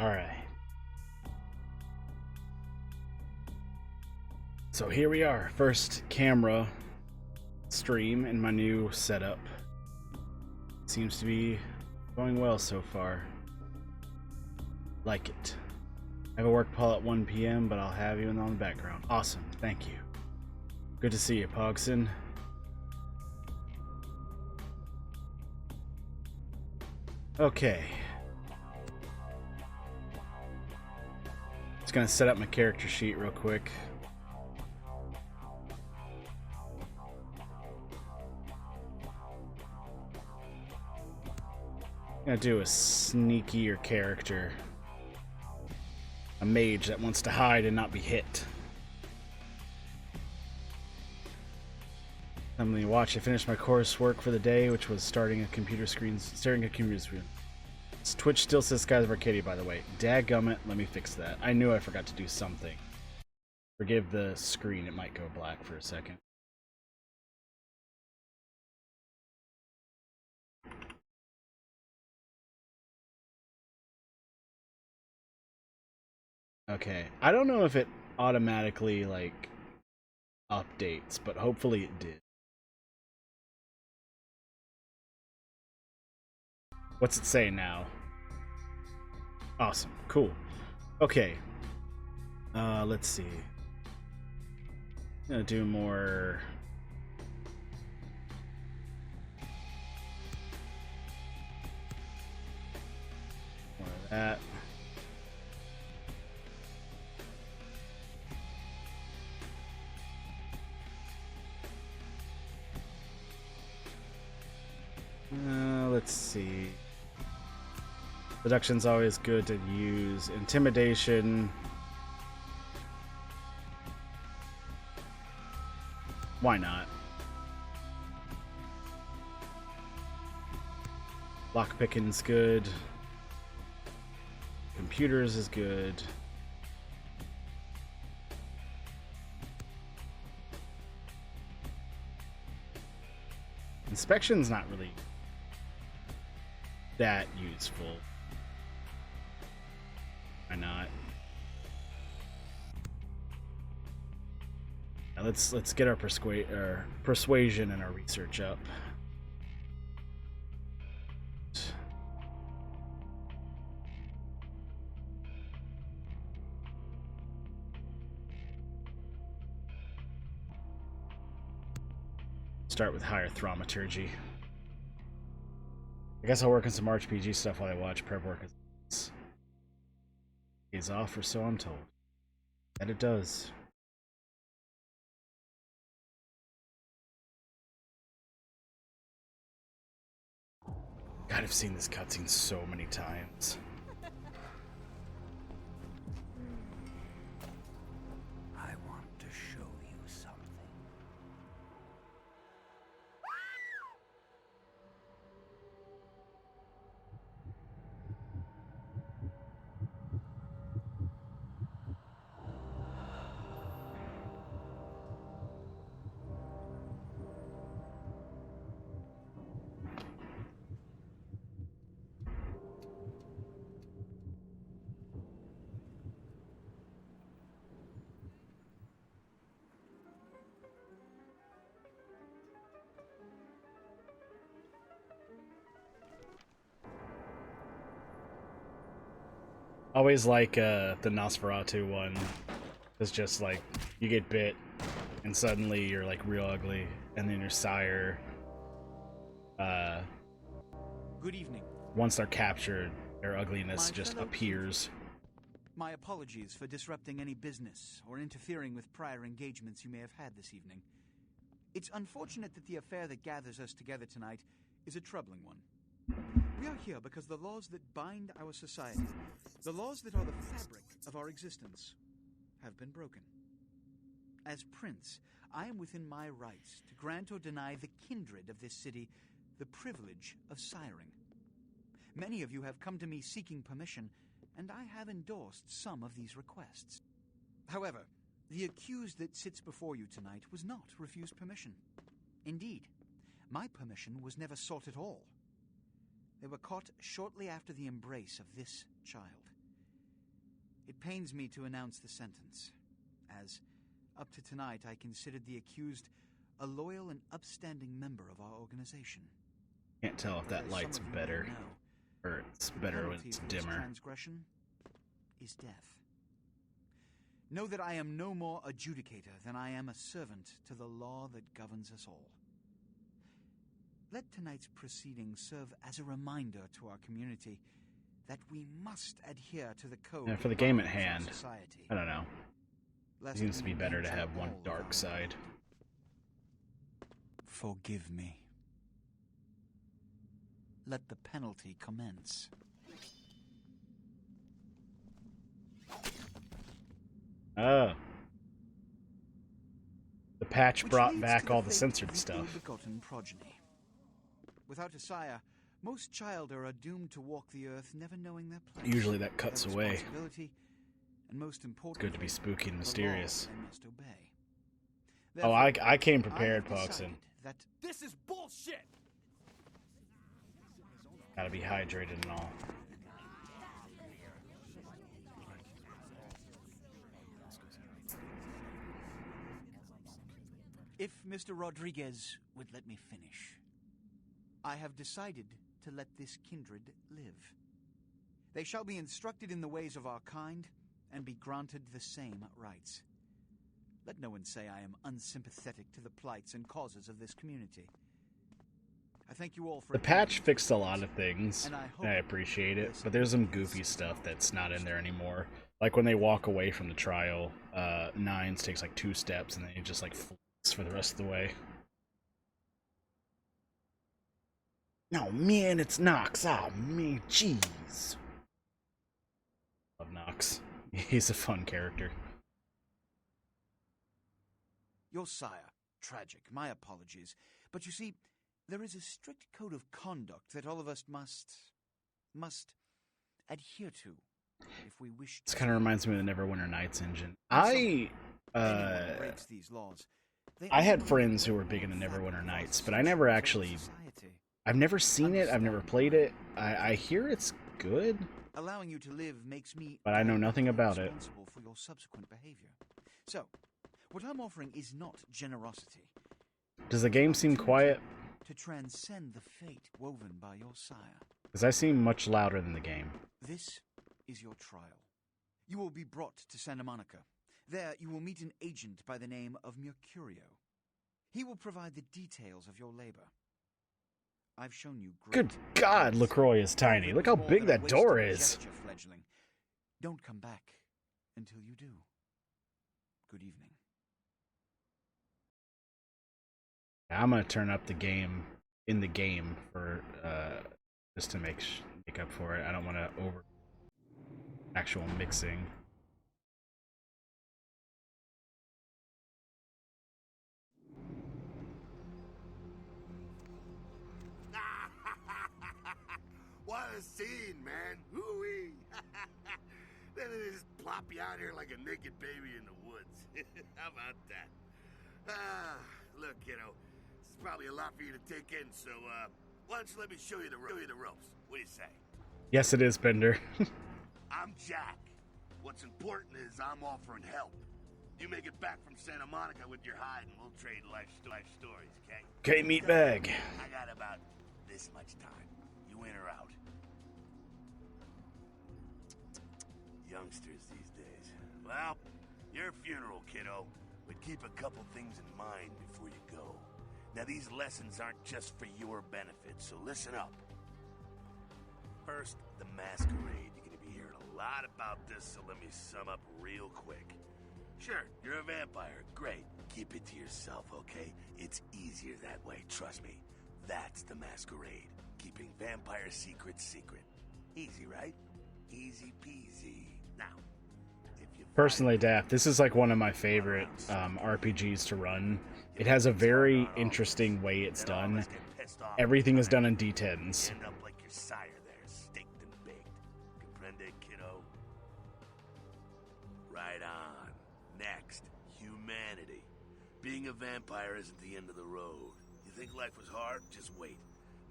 Alright. So here we are, first camera stream in my new setup. Seems to be going well so far. Like it. I have a work call at 1 p.m., but I'll have you in the background. Awesome, thank you. Good to see you, Pogson. Okay. Just gonna set up my character sheet real quick. Gonna do a sneakier character. A mage that wants to hide and not be hit. I'm gonna watch. I finished my coursework for the day, which was staring at computer screen. Twitch still says Skies of Arcadia, by the way. Dadgummit, let me fix that. I knew I forgot to do something. Forgive the screen, it might go black for a second. Okay, I don't know if it automatically, like, updates, but hopefully it did. What's it say now? Awesome, cool. Okay. Let's see. I'm gonna do more... More of that. Let's see. Seduction's always good to use. Intimidation. Why not? Lockpicking's good. Computers is good. Inspection's not really that useful. Why not? Now let's get our persuasion and our research up. Start with higher thaumaturgy. I guess I'll work on some RPG stuff while I watch prep work. Pays off, or so I'm told. And it does. God, I've seen this cutscene so many times. I want to show you something. Always like the Nosferatu one. It's just like you get bit and suddenly you're like real ugly, and then your sire Good evening. once they're captured, their ugliness just appears. My apologies for disrupting any business or interfering with prior engagements you may have had this evening. It's unfortunate that the affair that gathers us together tonight is a troubling one. We are here because the laws that bind our society, the laws that are the fabric of our existence, have been broken. As Prince, I am within my rights to grant or deny the kindred of this city the privilege of siring. Many of you have come to me seeking permission, and I have endorsed some of these requests. However, the accused that sits before you tonight was not refused permission. Indeed, my permission was never sought at all. They were caught shortly after the embrace of this child. It pains me to announce the sentence, as up to tonight I considered the accused a loyal and upstanding member of our organization. Can't tell if that light's better, or it's better when it's dimmer. Transgression is death. Know that I am no more adjudicator than I am a servant to the law that governs us all. Let tonight's proceedings serve as a reminder to our community that we must adhere to the code. Yeah, for the game at hand, I don't know. It seems to be better to have one dark side. Forgive me. Let the penalty commence. Oh. The patch brought back all the censored stuff. Begotten progeny. Without a sire, most childer are doomed to walk the earth, never knowing their place. Usually that cuts away. And most It's good to be spooky and mysterious. Must obey. Oh, I came prepared, Pogson. That this is bullshit. Gotta be hydrated and all. If Mr. Rodriguez would let me finish, I have decided to let this kindred live. They shall be instructed in the ways of our kind and be granted the same rights. Let no one say I am unsympathetic to the plights and causes of this community. I thank you all for the patch fixed a lot of things, and I appreciate it, but there's some goofy stuff that's not in there anymore. Like when they walk away from the trial, Nines takes like 2 steps and then he just like floats for the rest of the way. No, man, it's Nox. Oh, man, jeez. Love Nox. He's a fun character. Your sire, tragic. My apologies. But you see, there is a strict code of conduct that all of us must adhere to if we wish to. This kind of reminds me of the Neverwinter Nights engine. Breaks these laws. I had friends who were big into Neverwinter Nights, but I never actually... I've never seen it, I've never played it. I hear it's good, allowing you to live makes me but I know nothing about it. Responsible for your subsequent behavior. So, what I'm offering is not generosity. Does the game seem quiet? To transcend the fate woven by your sire. Because I seem much louder than the game. This is your trial. You will be brought to Santa Monica. There you will meet an agent by the name of Mercurio. He will provide the details of your labor. I've shown you great. Good God, LaCroix is tiny. Look how big that door is. Fledgling. Don't come back until you do. Good evening. I'm gonna turn up the game in the game for just to make up for it. I don't want to over actual mixing. What a scene, man. Hoo-wee. Then they just plop you out here like a naked baby in the woods. How about that? Look, kiddo, this is probably a lot for you to take in, so why don't you let me show you the ropes? What do you say? Yes, it is, Bender. I'm Jack. What's important is I'm offering help. You make it back from Santa Monica with your hide, and we'll trade life stories, okay? Okay, meatbag. I got about this much time. You in or out? Youngsters these days. Well, your funeral, kiddo. But keep a couple things in mind before you go. Now, these lessons aren't just for your benefit, so listen up. First, the masquerade. You're gonna be hearing a lot about this, so let me sum up real quick. Sure, you're a vampire. Great. Keep it to yourself, okay? It's easier that way, trust me. That's the masquerade. Keeping vampire secrets secret. Easy, right? Easy peasy. Now, if you Personally, Daft, this is like one of my favorite RPGs to run. It has a very interesting way it's done. Everything is done in D10s. End up like your sire there, staked and baked. Comprende, kiddo? Right on. Next, humanity. Being a vampire isn't the end of the road. You think life was hard? Just wait.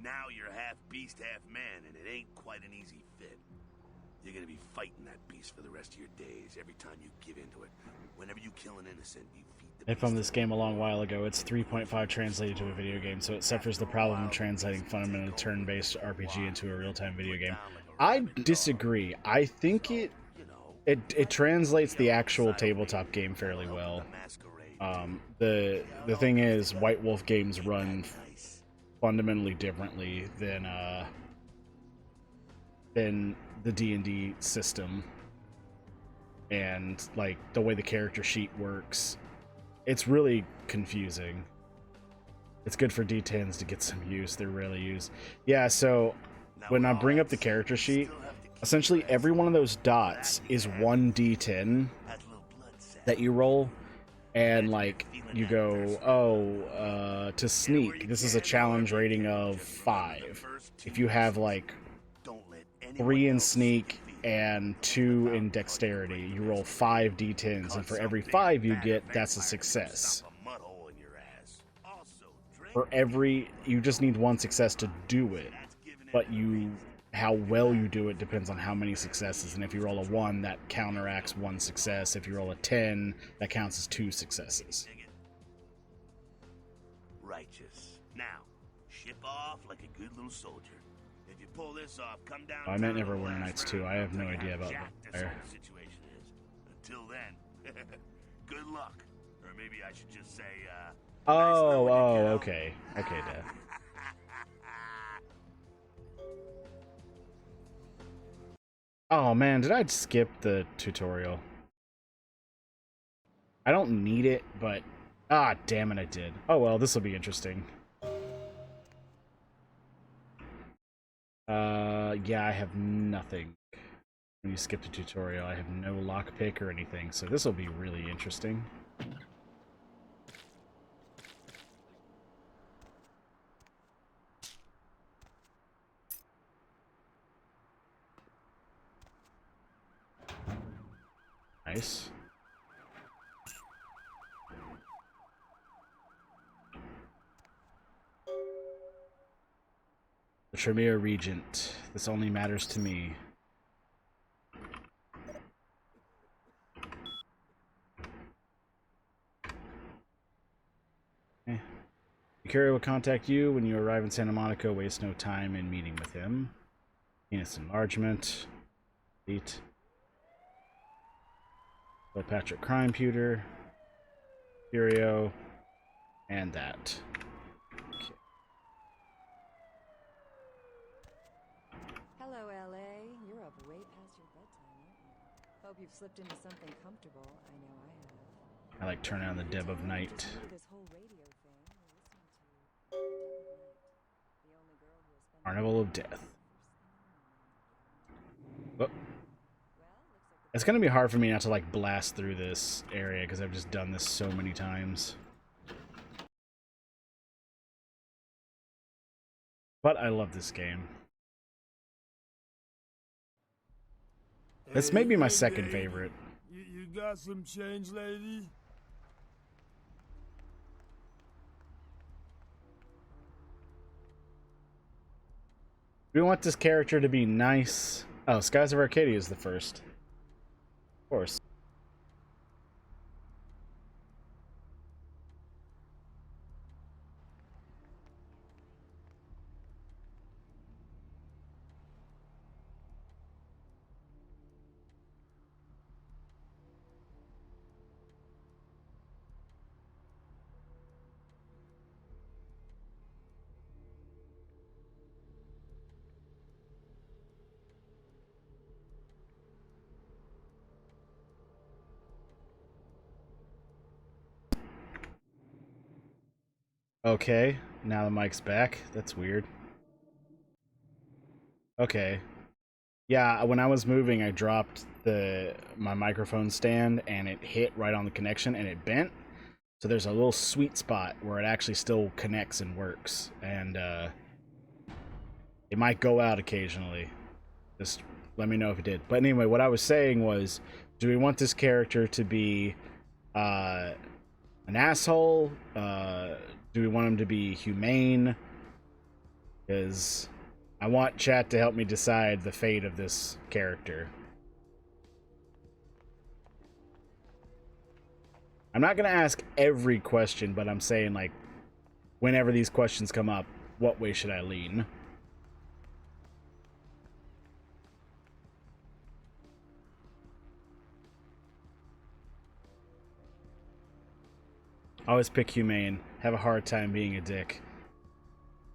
Now you're half beast, half man, and it ain't quite an easy fit. You're gonna be fighting that beast for the rest of your days. Every time you give into it, whenever you kill an innocent, you feed the I beast. found this game a long while ago. It's 3.5 translated to a video game, so it suffers the problem of translating fundamental turn-based RPG into a real-time video game. I disagree. I think it translates the actual tabletop game fairly well. The thing is, White Wolf games run fundamentally differently than the D&D system, and like the way the character sheet works, it's really confusing. It's good for D10s to get some use. They're rarely used. Yeah, so when I bring up the character sheet, essentially every one of those dots is one D10 that you roll, and like you go, oh, to sneak, this is a challenge rating of 5. If you have like 3 in sneak and 2 in dexterity, you roll 5 d10s, and for every 5 you get, that's a success. For every, you just need 1 success to do it, but how well you do it depends on how many successes, and if you roll a 1, that counteracts 1 success. If you roll a 10, that counts as 2 successes. Righteous. Now, ship off like a good little soldier. If you pull this off, come down. I meant Neverwinter Nights 2. I have no idea about the situation is. Until then, good luck. Or maybe I should just say, okay. Okay, Dad. Oh man, did I skip the tutorial? I don't need it, but damn it, I did. Oh well, this will be interesting. Yeah, I have nothing. When you skip the tutorial, I have no lockpick or anything, so this will be really interesting. Nice. The Tremere Regent. This only matters to me. Okay. Ikari will contact you when you arrive in Santa Monica. Waste no time in meeting with him. Penis enlargement. Delete. Patrick Crime Pewter, Furio, and that. Okay. Hello, LA. You're up way past your bedtime, aren't you? Hope you've slipped into something comfortable. I know I have. I like Turn On the Dead of Night. This whole radio thing we're listening to. The only girl who has spent Carnival of Death. Oh. It's gonna be hard for me not to like blast through this area because I've just done this so many times. But I love this game. This may be my second favorite. You got some change, lady? We want this character to be nice. Oh, Skies of Arcadia is the first. Of course. Okay, now the mic's back. That's weird. Okay. Yeah, when I was moving, I dropped my microphone stand, and it hit right on the connection, and it bent. So there's a little sweet spot where it actually still connects and works, and it might go out occasionally. Just let me know if it did. But anyway, what I was saying was, do we want this character to be an asshole? Do we want him to be humane? Because I want chat to help me decide the fate of this character. I'm not gonna ask every question, but I'm saying, like, whenever these questions come up, what way should I lean? Always pick humane. Have a hard time being a dick.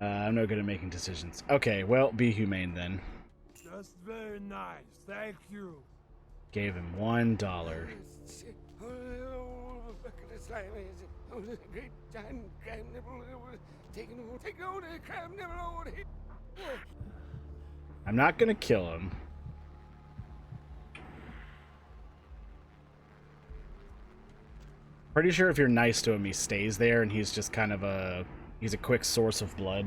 I'm no good at making decisions. Okay, well, be humane then. Just very nice, thank you. Gave him $1. I'm not gonna kill him. Pretty sure if you're nice to him, he stays there, and he's just kind of he's a quick source of blood.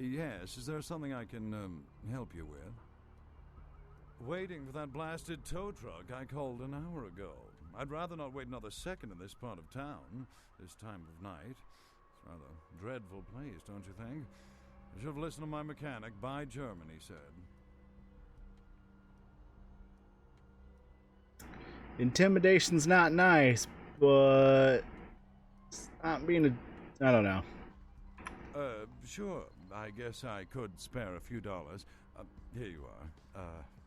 Yes, is there something I can, help you with? Waiting for that blasted tow truck I called an hour ago. I'd rather not wait another second in this part of town, this time of night. It's rather a dreadful place, don't you think? I should have listened to my mechanic. By German, he said. Intimidation's not nice, but it's not being a... I don't know. Sure. I guess I could spare a few dollars. Here you are.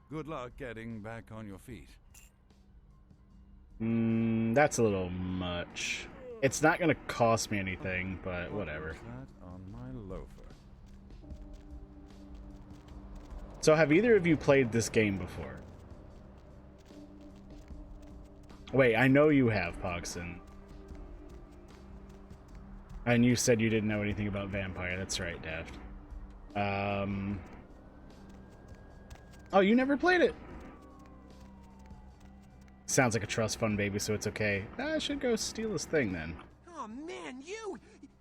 Good luck getting back on your feet. That's a little much. It's not gonna cost me anything, but whatever. That on my loafer. So have either of you played this game before? Wait, I know you have, Pogson. And you said you didn't know anything about Vampire. That's right, Daft. Oh, you never played it? Sounds like a trust fund baby, so it's okay. I should go steal this thing then. Oh man,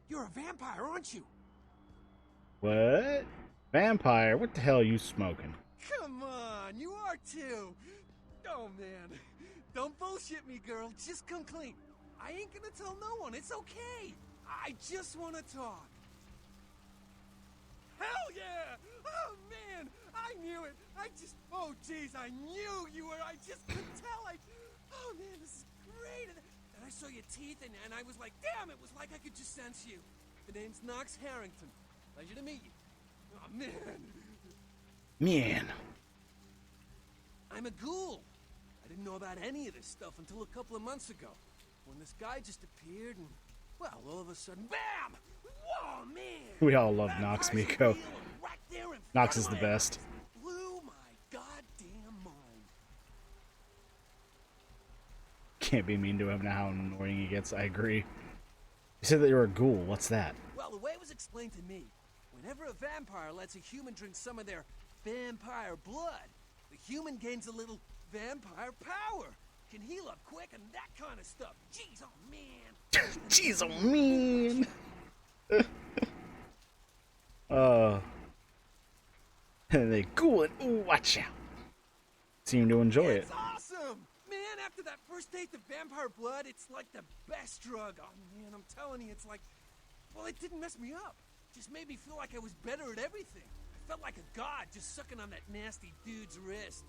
you're a vampire, aren't you? What? Vampire? What the hell are you smoking? Come on, you are too. Oh man, don't bullshit me, girl. Just come clean. I ain't gonna tell no one. It's okay. I just want to talk. Hell yeah! Oh man, I knew it. Oh jeez, I knew you were. I just could tell. Oh man, this is great. And I saw your teeth, and I was like, damn, it was like I could just sense you. The name's Knox Harrington. Pleasure to meet you. Oh man. Man. I'm a ghoul. I didn't know about any of this stuff until a couple of months ago, when this guy just appeared and, well, all of a sudden, bam! Whoa, man! We all love Knox, Miko. Right there in Knox is front the of my best. eyes. Blew my goddamn mind. Can't be mean to him now how annoying he gets. I agree. You said that you're a ghoul. What's that? Well, the way it was explained to me, whenever a vampire lets a human drink some of their vampire blood, the human gains a little vampire power. Can heal up quick and that kind of stuff. Jeez, oh man. Jeez, oh man. And they ghoul it. Ooh, watch out. Seem to enjoy it. It's awesome! Man, after that first date, the vampire blood, it's like the best drug. Oh man, I'm telling you, it's like, well, it didn't mess me up. Just made me feel like I was better at everything. I felt like a god just sucking on that nasty dude's wrist.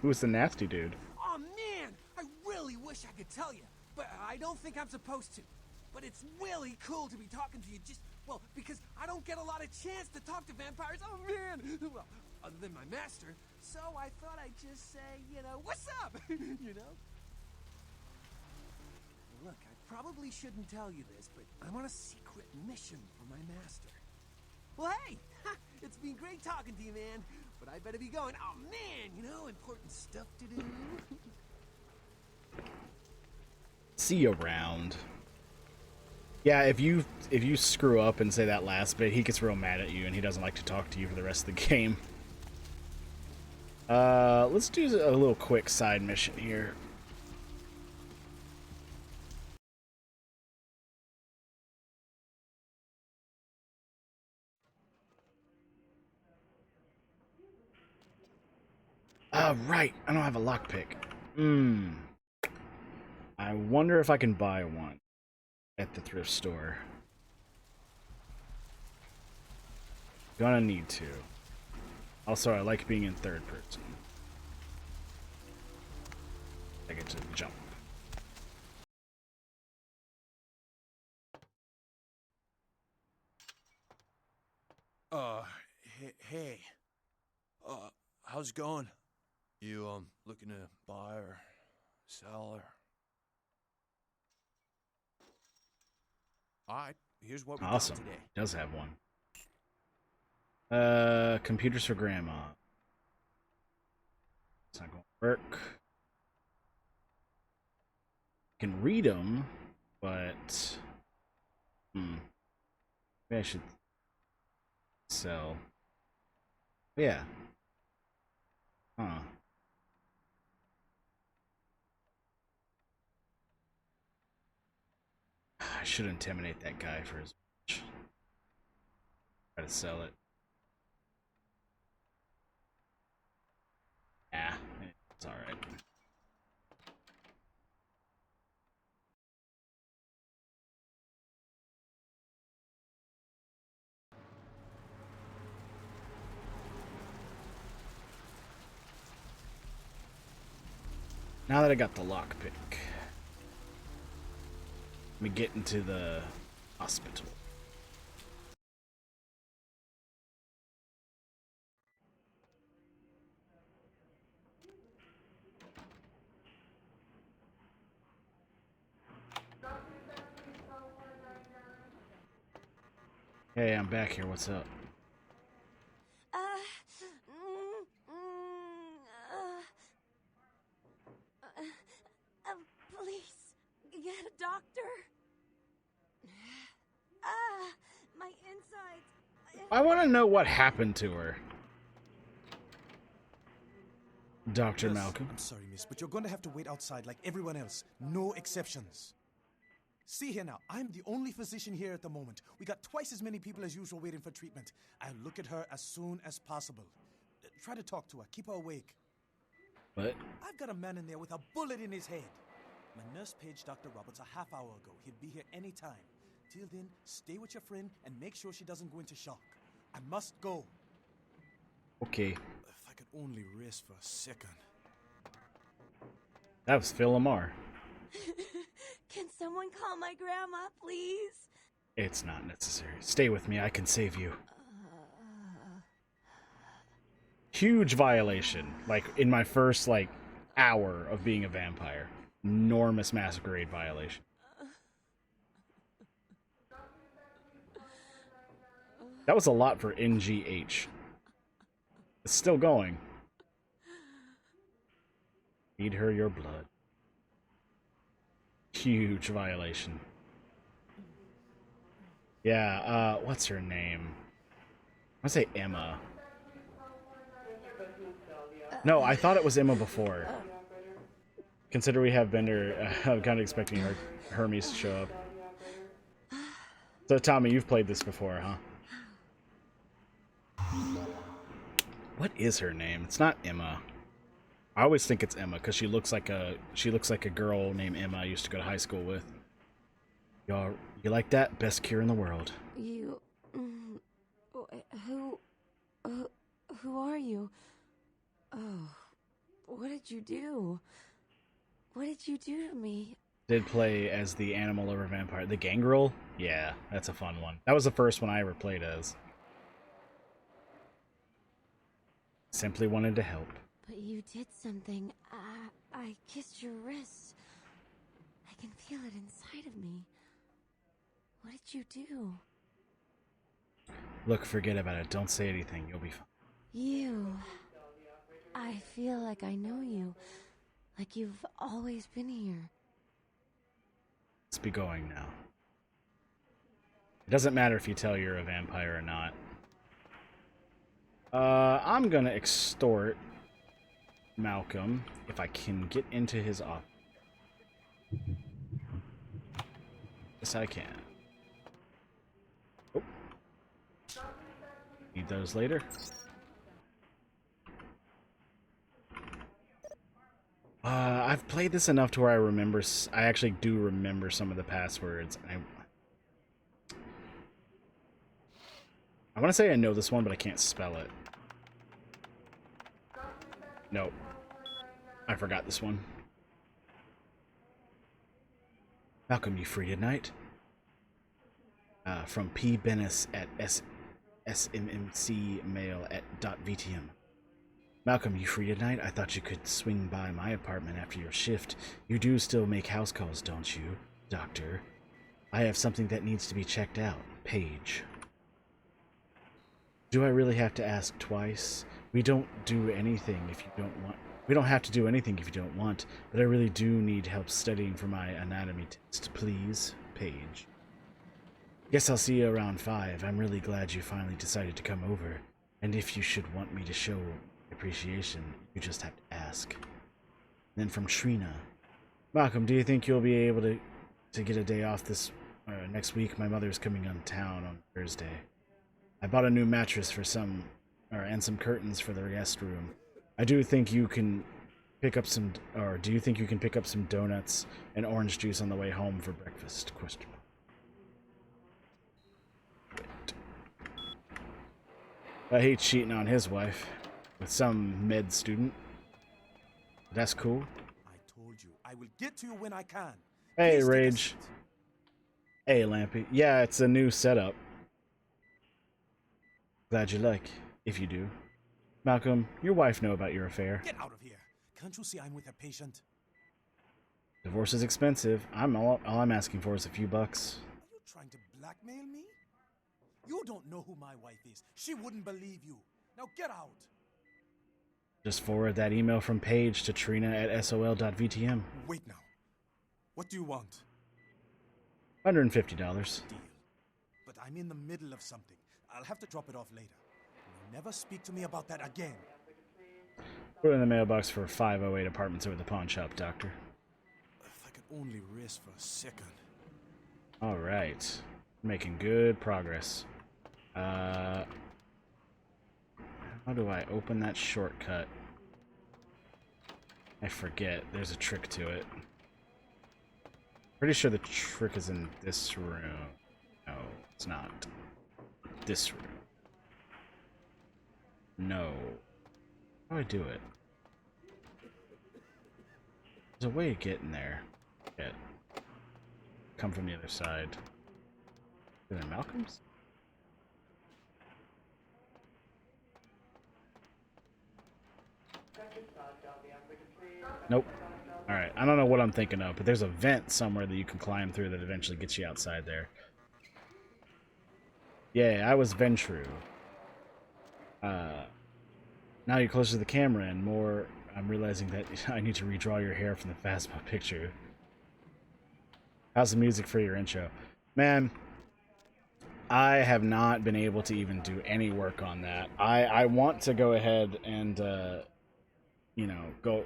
Who's the nasty dude? Oh man, I really wish I could tell you, but I don't think I'm supposed to. But it's really cool to be talking to you just, well, because I don't get a lot of chance to talk to vampires. Oh man! Well, other than my master, so I thought I'd just say, what's up? You know? Look, I probably shouldn't tell you this, but I'm on a secret mission for my master. Well, hey, it's been great talking to you, man. But I better be going. Oh man, important stuff to do. See you around. Yeah, if you screw up and say that last bit, he gets real mad at you and he doesn't like to talk to you for the rest of the game. Let's do a little quick side mission here. Right. I don't have a lockpick. I wonder if I can buy one at the thrift store. Gonna need to. Also, I like being in third person. I get to jump. Hey. How's it going? You, looking to buy or sell or... Alright, here's what we Awesome. got today. Does have one. Computers for grandma. It's not going to work. I can read them, but... Maybe I should sell. Yeah. Huh. I should intimidate that guy for his much. Try to sell it. Yeah, it's alright. Now that I got the lockpick, let me get into the hospital. Hey, I'm back here. What's up? Please, get a doctor. My insides. I want to know what happened to her. Dr. Yes, Malcolm. I'm sorry, miss, but you're going to have to wait outside like everyone else. No exceptions. See here now, I'm the only physician here at the moment. We got twice as many people as usual waiting for treatment. I'll look at her as soon as possible. Try to talk to her. Keep her awake. What? I've got a man in there with a bullet in his head. My nurse paged Dr. Roberts a half hour ago. He'll be here any time. Till then, stay with your friend and make sure she doesn't go into shock. I must go. Okay. If I could only rest for a second. That was Phil Lamar. Can someone call my grandma, please? It's not necessary. Stay with me. I can save you. Huge violation. Like, in my first, hour of being a vampire. Enormous masquerade violation. That was a lot for NGH. It's still going. Feed her your blood. Huge violation. Yeah, what's her name? I say Emma. No, I thought it was Emma before. Consider we have Bender, I'm kind of expecting Hermes to show up. So, Tommy, you've played this before, huh? What is her name? It's not Emma. I always think it's Emma because she looks like a girl named Emma I used to go to high school with. You like that? Best cure in the world. You... Who are you? Oh, what did you do? What did you do to me? Did play as the animal lover vampire. The Gangrel? Yeah, that's a fun one. That was the first one I ever played as. Simply wanted to help. But you did something. I kissed your wrist. I can feel it inside of me. What did you do? Look, forget about it. Don't say anything. You'll be fine. You. I feel like I know you. Like you've always been here. Let's be going now. It doesn't matter if you tell you're a vampire or not. I'm gonna extort Malcolm if I can get into his office. Yes, I can. Oh. Need those later. I've played this enough to where I remember. I actually do remember some of the passwords. I want to say I know this one, but I can't spell it. Nope. I forgot this one. Malcolm, you free tonight? From P. Bennis at smmcmail at .vtm. Malcolm, you free tonight? I thought you could swing by my apartment after your shift. You do still make house calls, don't you, Doctor? I have something that needs to be checked out. Paige. Do I really have to ask twice? We don't do anything if you don't want. We don't have to do anything if you don't want, but I really do need help studying for my anatomy test. Please, Paige. Guess I'll see you around 5. I'm really glad you finally decided to come over. And if you should want me to show appreciation, you just have to ask. Then from Trina. Malcolm, do you think you'll be able to get a day off this next week? My mother's coming on town on Thursday. I bought a new mattress for and some curtains for the guest room. I do think you can pick up some, or do you think you can pick up some donuts and orange juice on the way home for breakfast? Question. I hate cheating on his wife with some med student. That's cool. I told you, I will get to you when I can. Hey, Please Rage. Hey, Lampy. Yeah, it's a new setup. Glad you like, if you do. Malcolm, your wife know about your affair. Get out of here. Can't you see I'm with a patient? Divorce is expensive. All I'm asking for is a few bucks. Are you trying to blackmail me? You don't know who my wife is. She wouldn't believe you. Now get out. Just forward that email from Paige to Trina at sol.vtm. Wait now. What do you want? $150. Deal. But I'm in the middle of something. I'll have to drop it off later. Never speak to me about that again. Put it in the mailbox for 508 Apartments over the pawn shop, Doctor. If I could only rest for a second. Alright. Making good progress. How do I open that shortcut? I forget. There's a trick to it. Pretty sure the trick is in this room. No, it's not. This room. No. How do I do it? There's a way to get in there. Come from the other side. Is there Malcolm's? Nope. Alright, I don't know what I'm thinking of, but there's a vent somewhere that you can climb through that eventually gets you outside there. Yeah, I was Ventru. Now you're closer to the camera and more. I'm realizing that I need to redraw your hair from the Phasma picture. How's the music for your intro? Man, I have not been able to even do any work on that. I want to go ahead and, you know, go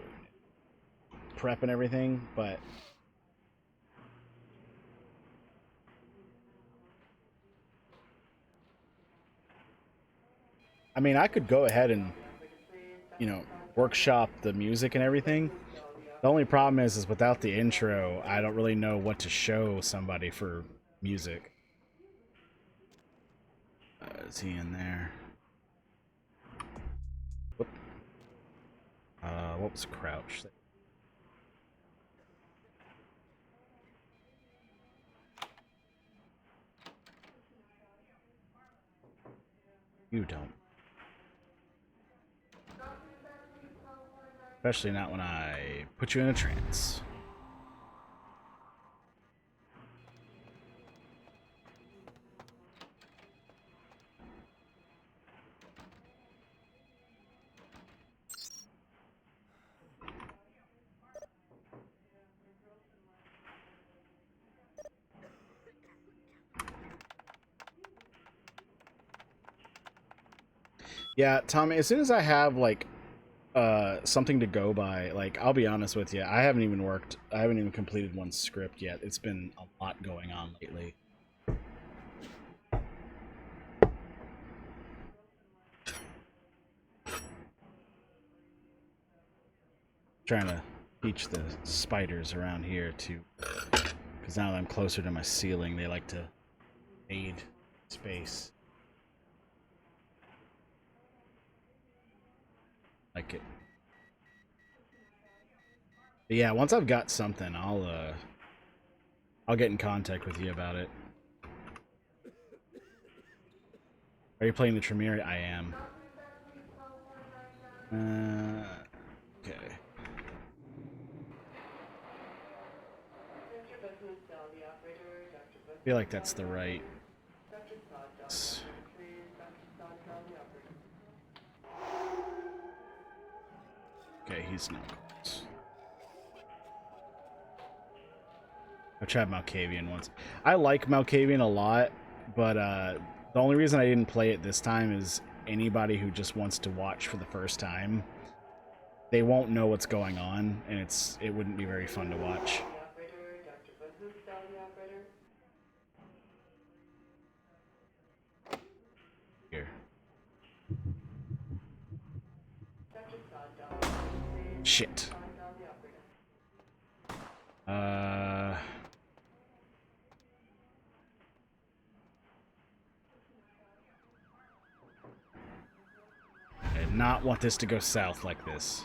prep and everything, but I mean, I could go ahead and, you know, workshop the music and everything. The only problem is without the intro, I don't really know what to show somebody for music. Is he in there? Whoop. What was crouch? You don't. Especially not when I put you in a trance. Yeah, Tommy, as soon as I have, like, something to go by, like, I'll be honest with you, I haven't even completed one script yet. It's been a lot going on lately. Trying to teach the spiders around here to, because now that I'm closer to my ceiling, they like to aid space. Like it. But yeah, once I've got something, I'll get in contact with you about it. Are you playing the Tremere? I am. Okay. I feel like that's the right. Okay, he's not close. I've tried Malkavian once. I like Malkavian a lot, but the only reason I didn't play it this time is anybody who just wants to watch for the first time, they won't know what's going on, and it wouldn't be very fun to watch. Here. Shit. I did not want this to go south like this.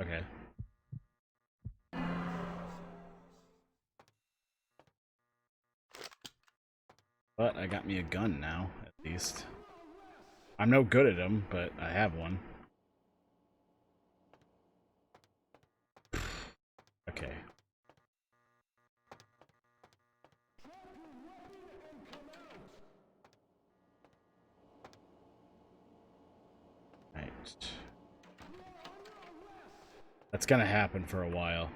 Okay. But I got me a gun now, at least. I'm no good at them, but I have one. Okay. Right. That's gonna happen for a while.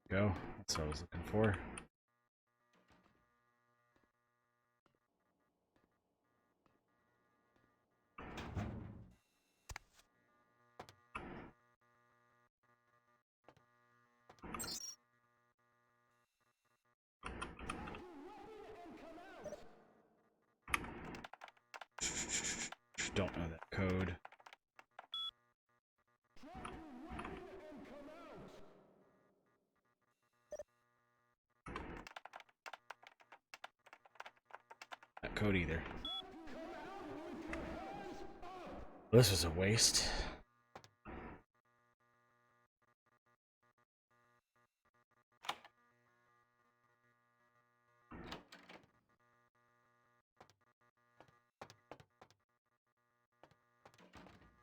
Go. That's what I was looking for. Don't know that code. That code either. This was a waste.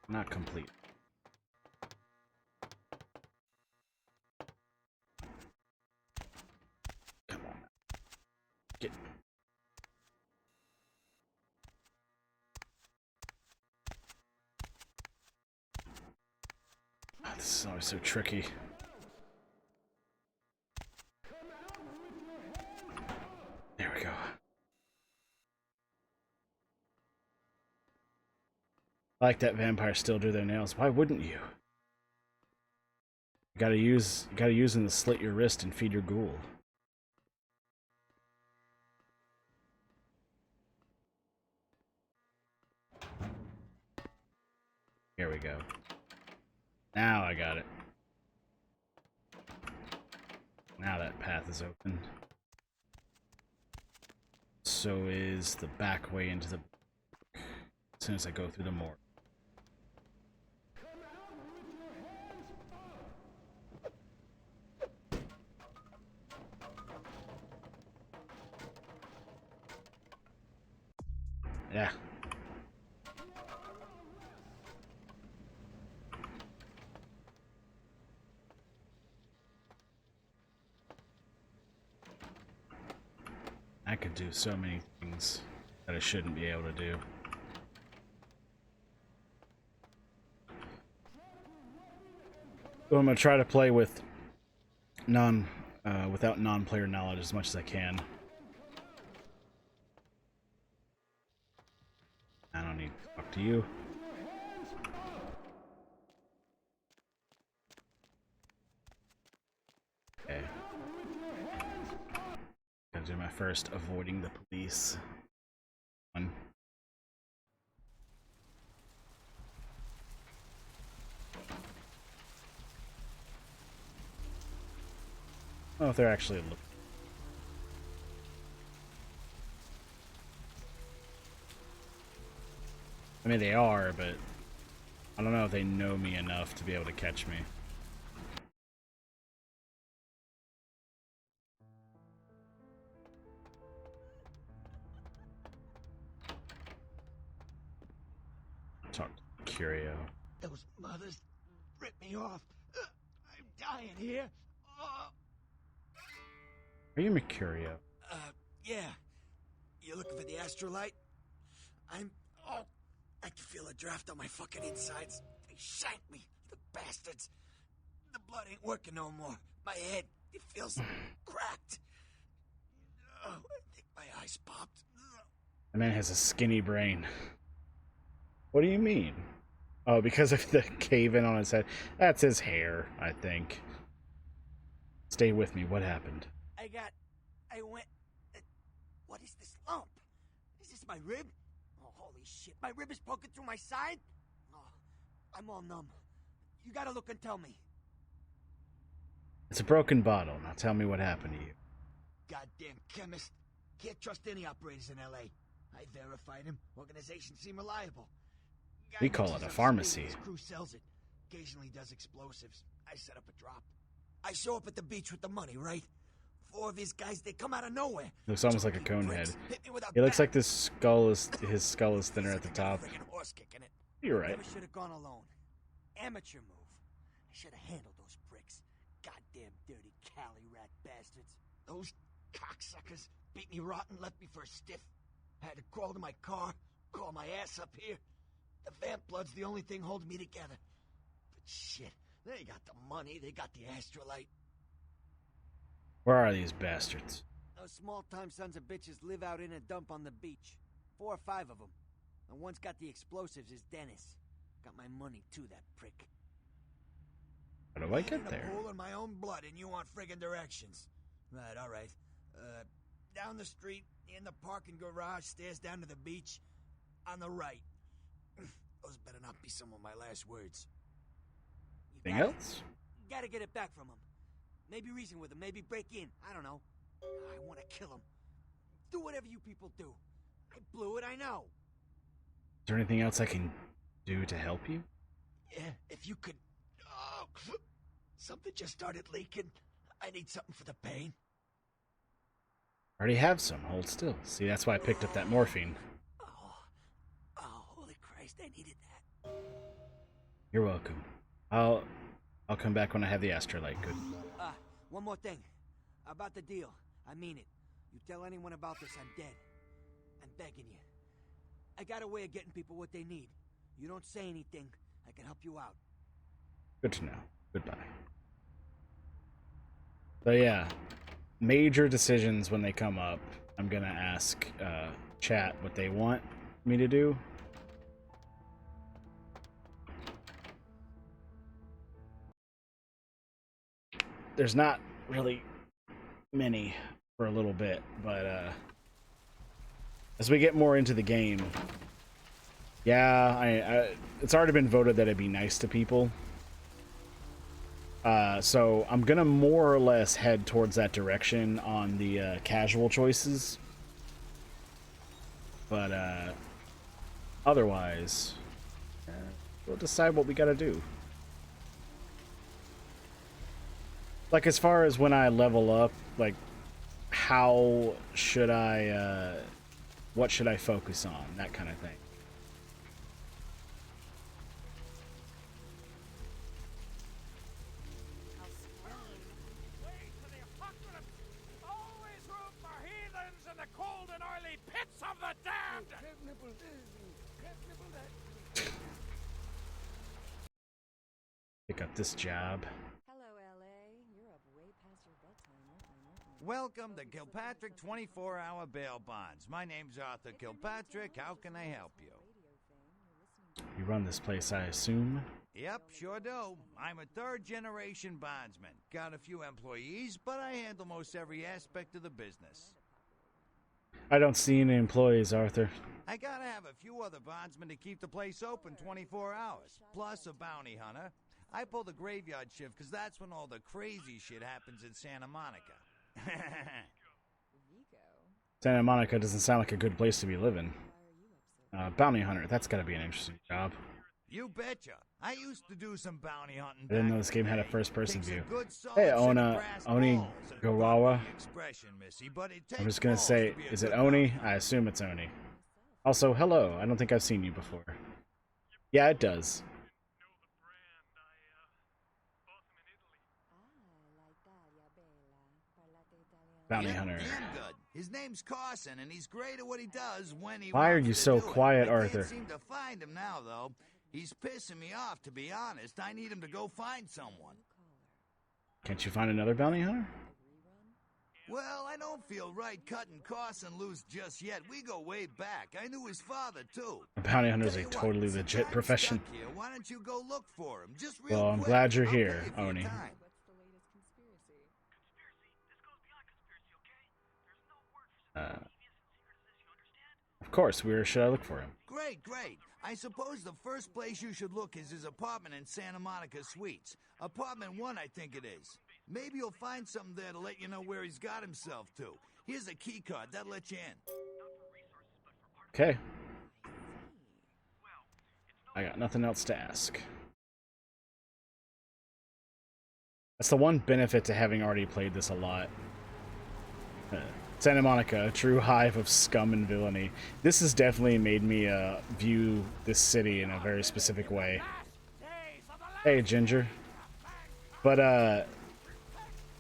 Not complete. Come on. Get. Oh, this is always so tricky. There we go. I like that vampires still do their nails. Why wouldn't you? You gotta use them to slit your wrist and feed your ghoul. Here we go. Now I got it. Now that path is open. So is the back way into the... As soon as I go through the morgue. Yeah. I could do so many things that I shouldn't be able to do. So I'm gonna try to play with without non-player knowledge as much as I can. I don't need to talk to you. first avoiding the police one. I don't know if they're actually looking. I mean, they are, but I don't know if they know me enough to be able to catch me. Talk to Curio. Those mothers ripped me off. I'm dying here. Are you Mercurio? Yeah. You looking for the astrolite? I can feel a draft on my fucking insides. They shanked me, the bastards. The blood ain't working no more. My head, it feels cracked. I think my eyes popped. The man has a skinny brain. What do you mean? Oh, because of the cave-in on his head. That's his hair, I think. Stay with me. What happened? What is this lump? Is this my rib? Oh, holy shit. My rib is poking through my side? Oh, I'm all numb. You gotta look and tell me. It's a broken bottle. Now tell me what happened to you. Goddamn chemist. Can't trust any operators in L.A. I verified him. Organizations seem reliable. We call it a pharmacy. His crew sells it. Occasionally does explosives. I set up a drop. I show up at the beach with the money, right? 4 of his guys, they come out of nowhere. Looks almost like a cone head. It looks like his skull is thinner at the top. You're right. Never should have gone alone. Amateur move. I should have handled those pricks. Goddamn dirty Cali rat bastards. Those cocksuckers beat me rotten, left me for a stiff. I had to crawl to my car, crawl my ass up here. The vamp blood's the only thing holding me together. But shit, they got the money, they got the astrolite. Where are these bastards? Those small-time sons of bitches live out in a dump on the beach. 4 or 5 of them. The one's got the explosives is Dennis. Got my money too, that prick. How do I get there? Pool in my own blood, and you want friggin' directions. Right, all right. Down the street, in the parking garage, stairs down to the beach, on the right. Those better not be some of my last words. Anything else? Gotta get it back from him. Maybe reason with him, maybe break in. I don't know. I want to kill him. Do whatever you people do. I blew it, I know. Is there anything else I can do to help you? Yeah, if you could... Oh, something just started leaking. I need something for the pain. I already have some. Hold still. See, that's why I picked up that morphine. Oh, holy Christ, I needed that. You're welcome. I'll come back when I have the astrolite. Good. One more thing. About the deal. I mean it. You tell anyone about this, I'm dead. I'm begging you. I got a way of getting people what they need. You don't say anything, I can help you out. Good to know. Goodbye. So yeah, major decisions when they come up. I'm gonna ask chat what they want me to do. There's not really many for a little bit, but as we get more into the game, yeah, it's already been voted that it'd be nice to people. So I'm gonna more or less head towards that direction on the casual choices. But otherwise, we'll decide what we gotta do. Like, as far as when I level up, like, how should I, what should I focus on? That kind of thing. Wait for the apocalypse! Always room for heathens in the cold and oily pits of the damned! Pick up this job. Welcome to Kilpatrick 24-hour bail bonds. My name's Arthur Kilpatrick. How can I help you? You run this place, I assume? Yep, sure do. I'm a third-generation bondsman. Got a few employees, but I handle most every aspect of the business. I don't see any employees, Arthur. I gotta have a few other bondsmen to keep the place open 24 hours, plus a bounty hunter. I pull the graveyard shift because that's when all the crazy shit happens in Santa Monica. Santa Monica doesn't sound like a good place to be living. Bounty hunter, that's gotta be an interesting job. You betcha. I used to do some bounty hunting. I didn't know this game had a first-person view. Hey, Oni Gawawa. I'm just gonna say, is it Oni? I assume it's Oni. Also, hello. I don't think I've seen you before. Yeah, it does. Bounty hunter. His name's Carson, and he's great at what he does when he Why are you so quiet, Arthur? I can't seem to find him now, though. He's pissing me off, to be honest. I need him to go find someone. Can't you find another bounty hunter? Well, I don't feel right cutting Carson loose just yet. We go way back. I knew his father, too. A bounty hunter is a totally legit profession. Here. Why don't you go look for him? Just real Well, I'm quick. glad you're here, Oni. Of course, where should I look for him? Great, great. I suppose the first place you should look is his apartment in Santa Monica Suites. Apartment 1, I think it is. Maybe you'll find something there to let you know where he's got himself to. Here's a key card. That'll let you in. Okay. I got nothing else to ask. That's the one benefit to having already played this a lot. Santa Monica, a true hive of scum and villainy. This has definitely made me view this city in a very specific way. Hey, Ginger. But the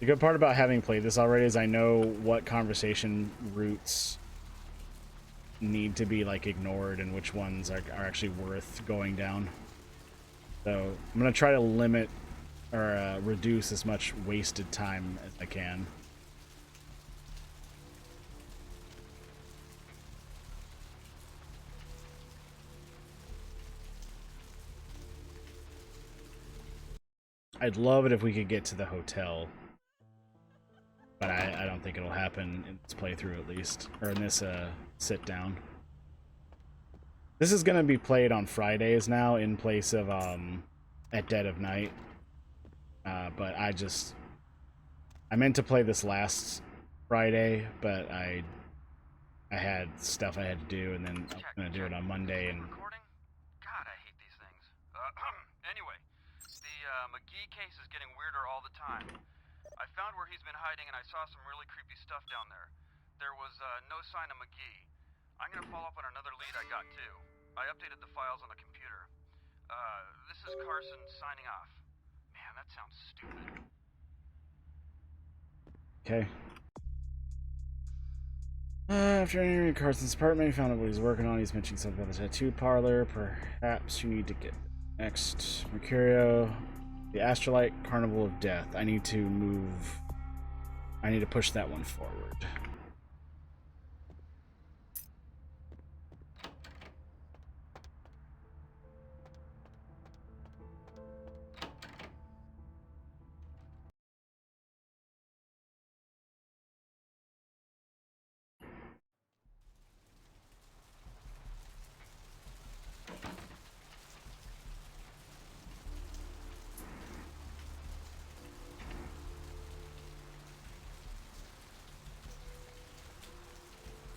good part about having played this already is I know what conversation routes need to be like ignored and which ones are actually worth going down. So I'm gonna try to limit or reduce as much wasted time as I can. I'd love it if we could get to the hotel, but I don't think it'll happen in this playthrough at least, or in this sit down. This is gonna be played on Fridays now in place of at dead of night. But I meant to play this last Friday, but I had stuff I had to do, and then I was gonna do it on Monday. And God, I hate these things. Anyway, the McGee case is getting weirder all the time. I found where he's been hiding, and I saw some really creepy stuff down there. There was no sign of McGee. I'm gonna follow up on another lead I got too. I updated the files on the computer. This is Carson signing off. Man, that sounds stupid. Okay. After entering Carson's apartment, he found out what he's working on. He's mentioning something about the tattoo parlor. Perhaps you need to get next. Mercurio, the Astrolite Carnival of Death. I need to push that one forward.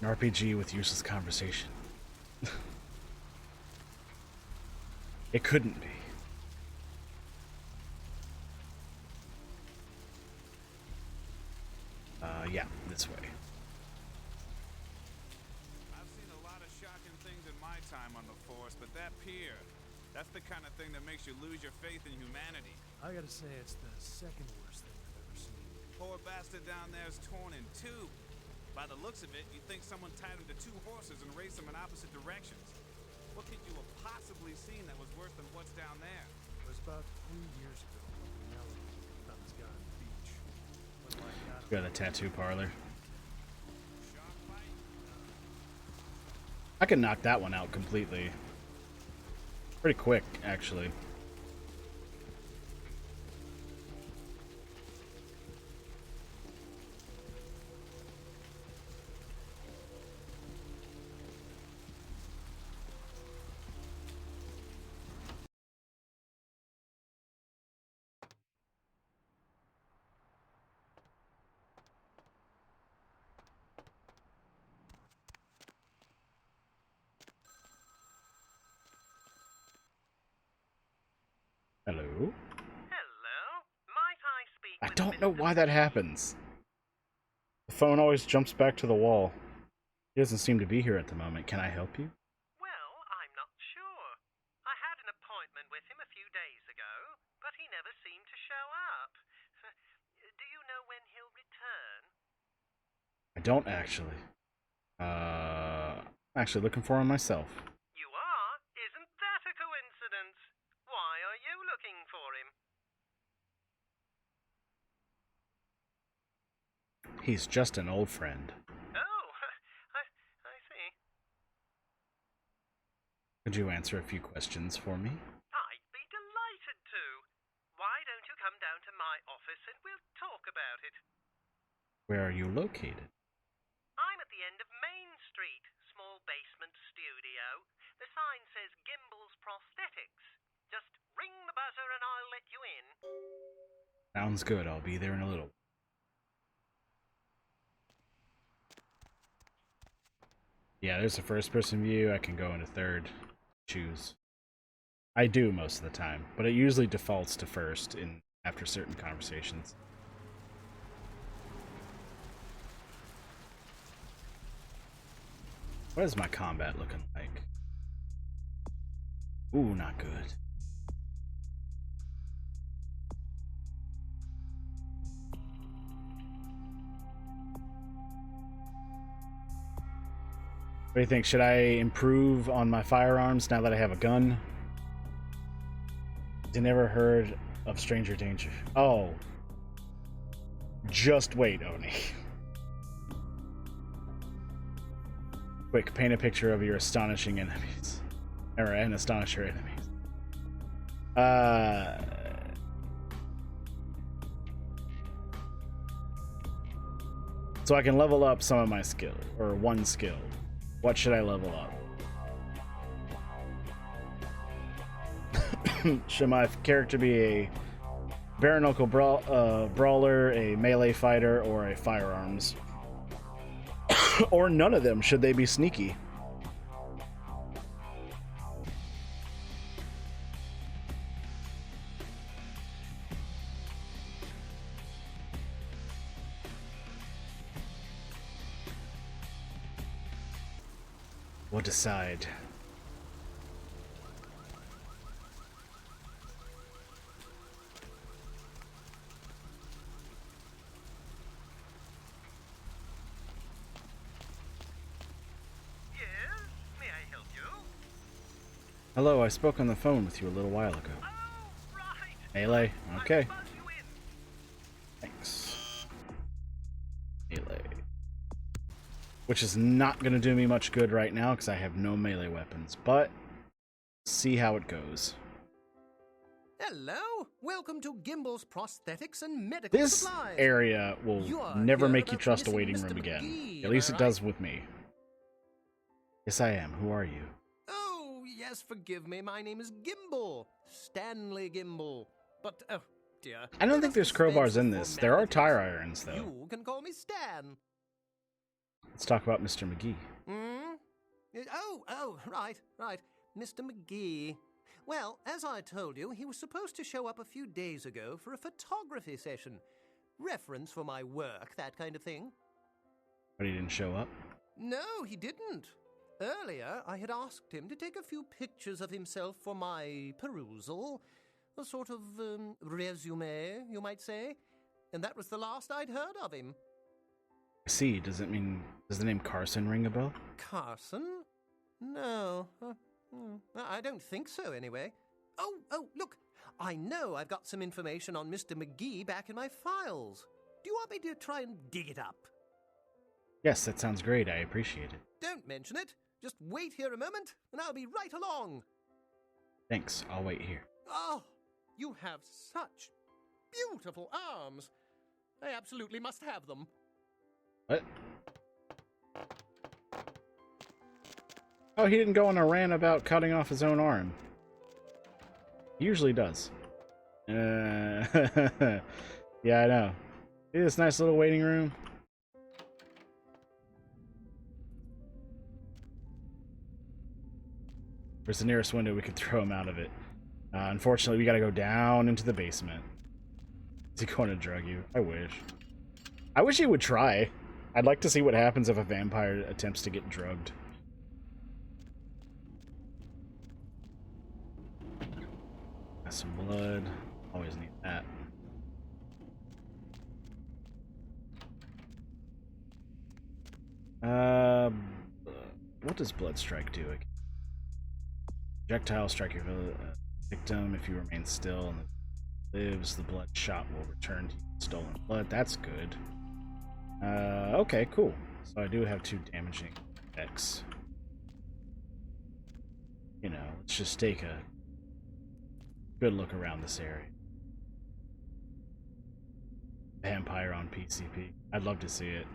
An RPG with useless conversation. It couldn't be. Yeah, this way. I've seen a lot of shocking things in my time on the force, but that pier, that's the kind of thing that makes you lose your faith in humanity. I gotta say, it's the second worst thing I've ever seen. Poor bastard down there's torn in two. By the looks of it, you'd think someone tied him to two horses and raced them in opposite directions. What could you have possibly seen that was worse than what's down there? It was about 3 years ago. Melody found this guy on the beach. Got a tattoo parlor. I can knock that one out completely. Pretty quick, actually. Hello? Hello? Might I speak I with don't Mr. know why that happens. The phone always jumps back to the wall. He doesn't seem to be here at the moment. Can I help you? Well, I'm not sure. I had an appointment with him a few days ago, but he never seemed to show up. Do you know when he'll return? I don't actually. I'm actually looking for him myself. You are? Isn't that a coincidence? Why are you looking for him? He's just an old friend. Oh, I see. Could you answer a few questions for me? I'd be delighted to. Why don't you come down to my office and we'll talk about it? Where are you located? I'm at the end of Main Street, small basement studio. The sign says Gimbel's Prosthetics. Just ring the buzzer and I'll let you in. Sounds good. I'll be there in a little. Yeah, there's a first-person view. I can go into third. Choose. I do most of the time, but it usually defaults to first after certain conversations. What is my combat looking like? Ooh, not good. What do you think? Should I improve on my firearms now that I have a gun? I never heard of stranger danger. Oh. Just wait, Oni. Quick, paint a picture of your astonishing enemies. Or and astonish your enemies. So I can level up some of my skill, or one skill. What should I level up? Should my character be a bare knuckle brawler, a melee fighter, or a firearms? Or none of them? Should they be sneaky? We'll decide. Yes? May I help you? Hello, I spoke on the phone with you a little while ago. Oh, right. Melee? Okay. I'll buzz you in. Thanks. Melee. Which is not going to do me much good right now because I have no melee weapons, but see how it goes. Hello, welcome to Gimbel's Prosthetics and Medical This Supplies. area will never make you trust a waiting room Mr. again. McGee, At least am it I does with me. Yes, I am. Who are you? Oh, yes, forgive me. My name is Gimbel. Stanley Gimbel. But, oh, dear. I don't think there's crowbars in this. There are tire irons, though. You can call me Stan. Let's talk about Mr. McGee. Hmm? Oh, right. Mr. McGee. Well, as I told you, he was supposed to show up a few days ago for a photography session. Reference for my work, that kind of thing. But he didn't show up? No, he didn't. Earlier, I had asked him to take a few pictures of himself for my perusal. A sort of resume, you might say. And that was the last I'd heard of him. I see. Does the name Carson ring a bell? Carson? No. I don't think so, anyway. Oh, look. I know I've got some information on Mr. McGee back in my files. Do you want me to try and dig it up? Yes, that sounds great. I appreciate it. Don't mention it. Just wait here a moment, and I'll be right along. Thanks. I'll wait here. Oh, you have such beautiful arms. I absolutely must have them. What? Oh, he didn't go on a rant about cutting off his own arm. He usually does. Yeah, I know. See this nice little waiting room? Where's the nearest window we could throw him out of it? Unfortunately, we gotta go down into the basement. Is he going to drug you? I wish. I wish he would try. I'd like to see what happens if a vampire attempts to get drugged. Got some blood. Always need that. What does blood strike do again? Projectile strike your victim if you remain still and lives. The blood shot will return to stolen blood. That's good. Okay, cool. So I do have 2 damaging effects. You know, let's just take a good look around this area. Vampire on PCP. I'd love to see it.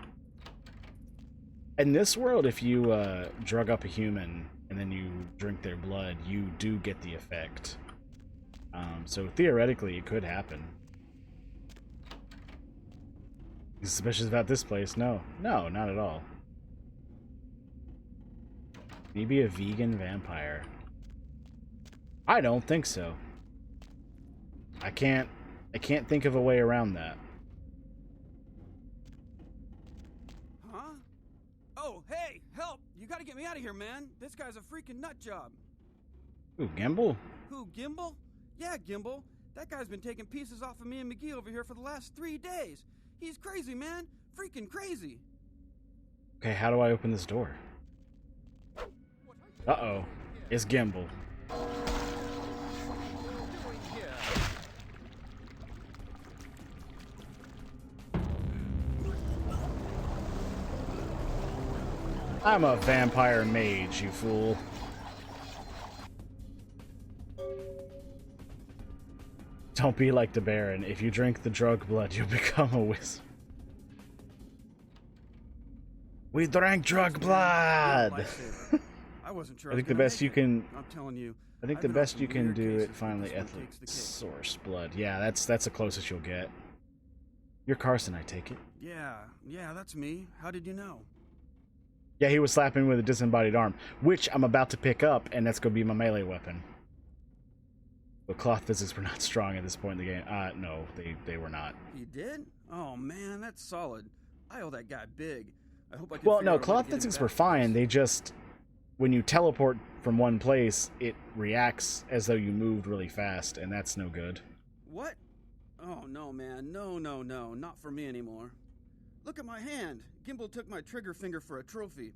In this world, if you drug up a human and then you drink their blood, you do get the effect. So theoretically, it could happen. Suspicious about this place? No. No, not at all. Can you be a vegan vampire? I don't think so. I can't think of a way around that. Huh? Oh, hey, help! You gotta get me out of here, man. This guy's a freaking nut job. Ooh, Gimbal? Who, Gimbal? Yeah, Gimbal. That guy's been taking pieces off of me and McGee over here for the last 3 days. He's crazy, man. Freaking crazy. Okay, how do I open this door? Uh-oh. It's Gimbal. I'm a vampire mage, you fool. Don't be like the Baron. If you drink the drug blood, you'll become a wizard. We drank drug blood! I wasn't sure. I think the best you can... I'm telling you. I think the best you can do it finally ethnic source blood. Yeah, that's the closest you'll get. You're Carson, I take it. Yeah, that's me. How did you know? Yeah, he was slapping me with a disembodied arm, which I'm about to pick up, and that's going to be my melee weapon. But cloth physics were not strong at this point in the game. No, they were not. You did? Oh man, that's solid. I owe that guy big. I hope I can. Well, no, cloth physics were fine. They just, when you teleport from one place, it reacts as though you moved really fast, and that's no good. What? Oh no, man, no, not for me anymore. Look at my hand. Gimbal took my trigger finger for a trophy.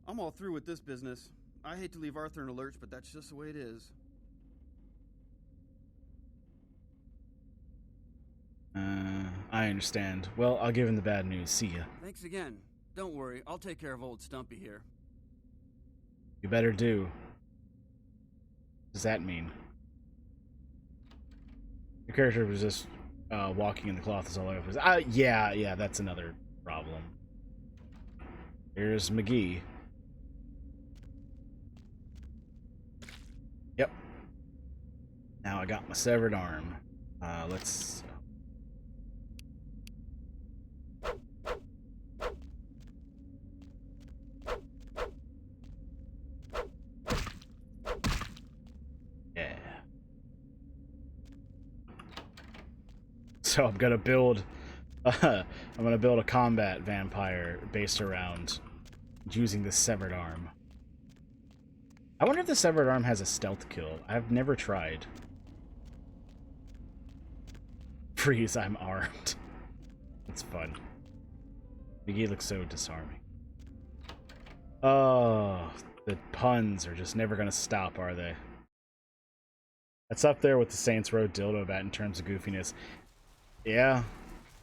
I'm all through with this business. I hate to leave Arthur in a lurch, but that's just the way it is. I understand. Well, I'll give him the bad news. See ya. Thanks again. Don't worry, I'll take care of old Stumpy here. You better do. What does that mean? Your character was just walking in the cloth all over. Yeah, that's another problem. Here's McGee. Yep. Now I got my severed arm. Let's... Yeah. So I'm gonna build a combat vampire based around using the severed arm. I wonder if the severed arm has a stealth kill. I've never tried. Freeze, I'm armed. It's fun. McGee looks so disarming. Oh, the puns are just never gonna stop, are they? That's up there with the Saints Row dildo bat in terms of goofiness. Yeah.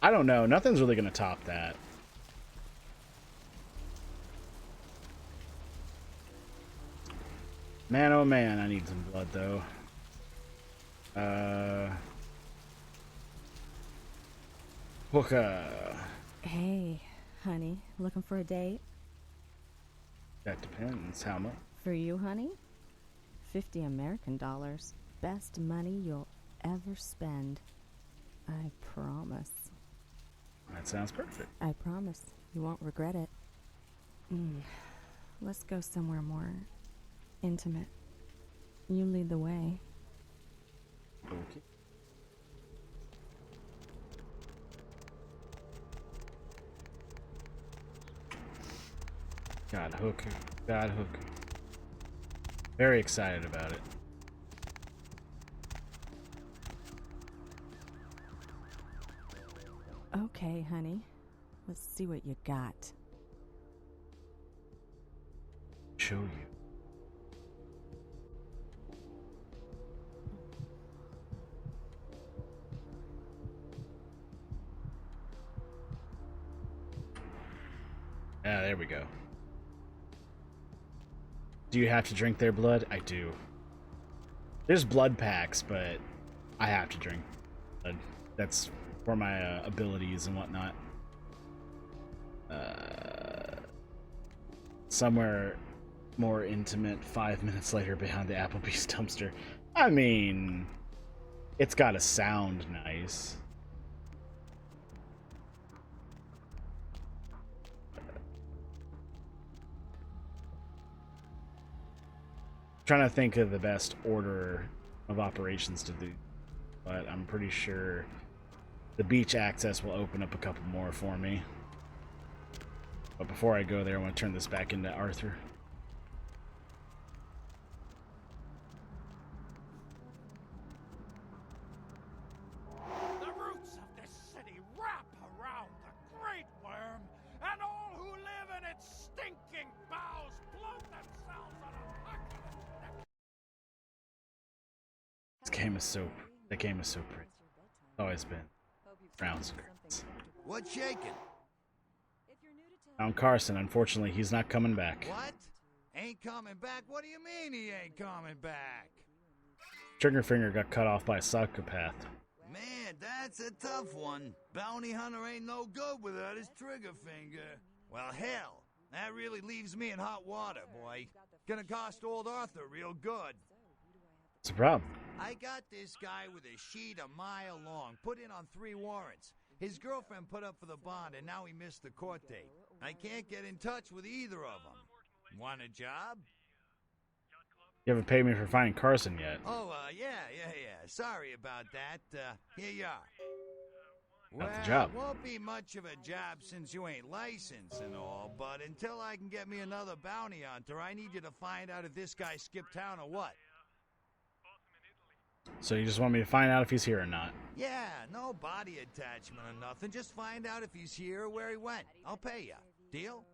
I don't know. Nothing's really gonna top that. Man, oh man, I need some blood, though. Hooka. Hey, honey, looking for a date? That depends. How much? For you, honey? 50 American dollars. Best money you'll ever spend. I promise. That sounds perfect. I promise. You won't regret it. Let's go somewhere more intimate. You lead the way. God, Hook. God, Hook. Very excited about it. Okay, honey. Let's see what you got. Show you. Ah, there we go. Do you have to drink their blood? I do. There's blood packs, but I have to drink blood. That's for my abilities and whatnot. Somewhere more intimate 5 minutes later behind the Applebee's dumpster. I mean, it's gotta sound nice. Trying to think of the best order of operations to do, but I'm pretty sure the beach access will open up a couple more for me. But before I go there, I want to turn this back into Arthur. The roots of this city wrap around the Great Worm, and all who live in its stinking bowels bloat themselves on apocalypse. This game is so... That game is so pretty. Always been. Browns and grits. What's shaking? Found Carson. Unfortunately, he's not coming back. What? Ain't coming back? What do you mean he ain't coming back? Trigger finger got cut off by a psychopath. Man, that's a tough one. Bounty hunter ain't no good without his trigger finger. Well, hell, that really leaves me in hot water, boy. Gonna cost old Arthur real good. What's the problem? I got this guy with a sheet a mile long, put in on 3 warrants. His girlfriend put up for the bond, and now he missed the court date. I can't get in touch with either of them. Want a job? You haven't paid me for finding Carson yet. Oh, yeah. Sorry about that. Here you are. Got the job. It won't be much of a job since you ain't licensed and all, but until I can get me another bounty hunter, I need you to find out if this guy skipped town or what. So you just want me to find out if he's here or not? Yeah, no body attachment or nothing. Just find out if he's here or where he went. I'll pay you. Deal?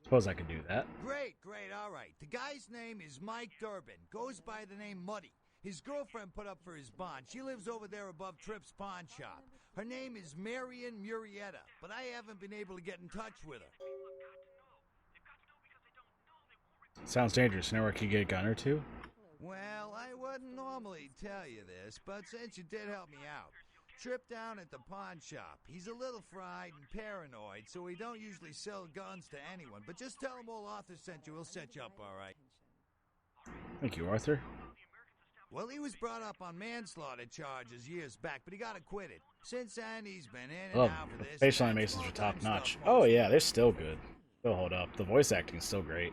Suppose I could do that. Great, all right. The guy's name is Mike Durbin. Goes by the name Muddy. His girlfriend put up for his bond. She lives over there above Tripp's pawn shop. Her name is Marion Murrieta, but I haven't been able to get in touch with her. Sounds dangerous. You know where I could get a gun or two? Well, I wouldn't normally tell you this, but since you did help me out, Tripp down at the pawn shop. He's a little fried and paranoid, so he don't usually sell guns to anyone. But just tell him old Arthur sent you. He'll set you up all right. Thank you, Arthur. Well, he was brought up on manslaughter charges years back, but he got acquitted. Since then, he's been in and out for this. Facial animations are top notch. Oh yeah, they're still good. Still hold up. The voice acting is still great.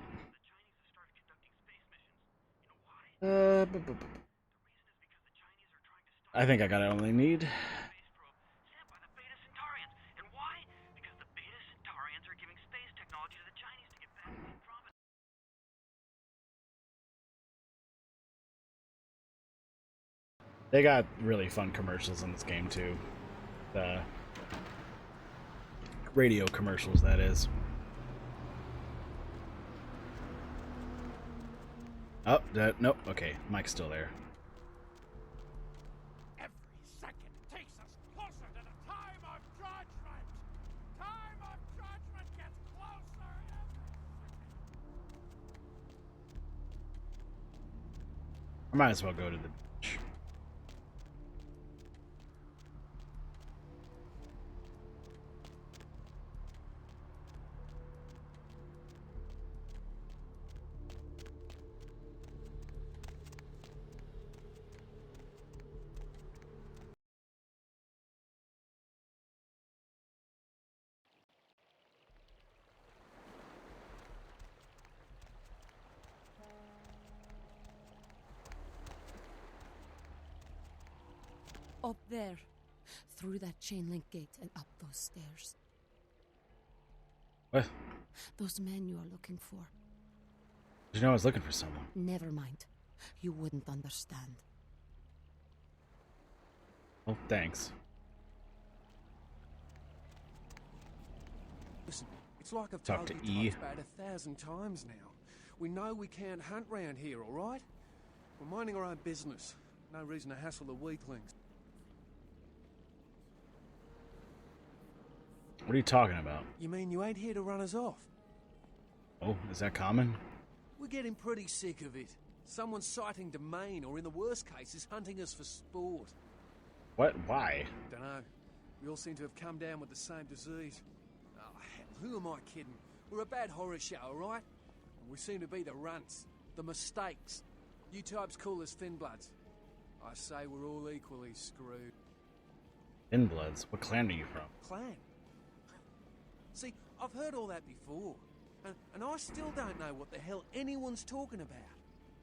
I think I got all I need. They got really fun commercials in this game too. The radio commercials, that is. Oh, nope. Okay, Mike's still there. Every second takes us closer to the time of judgment. Time of judgment gets closer I might as well go to the beach. Up there. Through that chain link gate and up those stairs. What? Those men you are looking for. Did you know I was looking for someone? Never mind. You wouldn't understand. Oh, thanks. Listen, it's like I've Talk told to you E. types about 1,000 times now. We know we can't hunt round here, all right? We're minding our own business. No reason to hassle the weaklings. What are you talking about? You mean you ain't here to run us off? Oh, is that common? We're getting pretty sick of it. Someone's sighting domain, or in the worst cases, hunting us for sport. What? Why? Dunno. We all seem to have come down with the same disease. Oh, hell, who am I kidding? We're a bad horror show, alright? And we seem to be the runts, the mistakes. You types call us Thinbloods. I say we're all equally screwed. Inbloods? What clan are you from? Clan? See, I've heard all that before. And I still don't know what the hell anyone's talking about.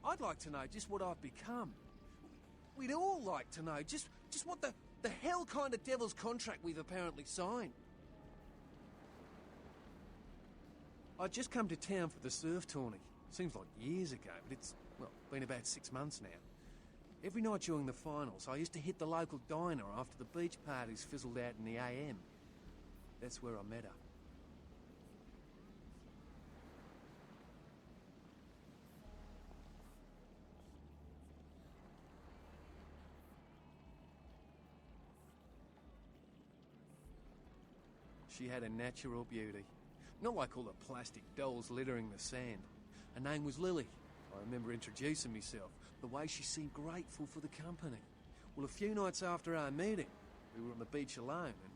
I'd like to know just what I've become. We'd all like to know just what the hell kind of devil's contract we've apparently signed. I'd just come to town for the surf tourney. Seems like years ago, but it's, well, been about 6 months now. Every night during the finals, I used to hit the local diner after the beach parties fizzled out in the AM. That's where I met her. She had a natural beauty. Not like all the plastic dolls littering the sand. Her name was Lily. I remember introducing myself, the way she seemed grateful for the company. Well, a few nights after our meeting, we were on the beach alone and...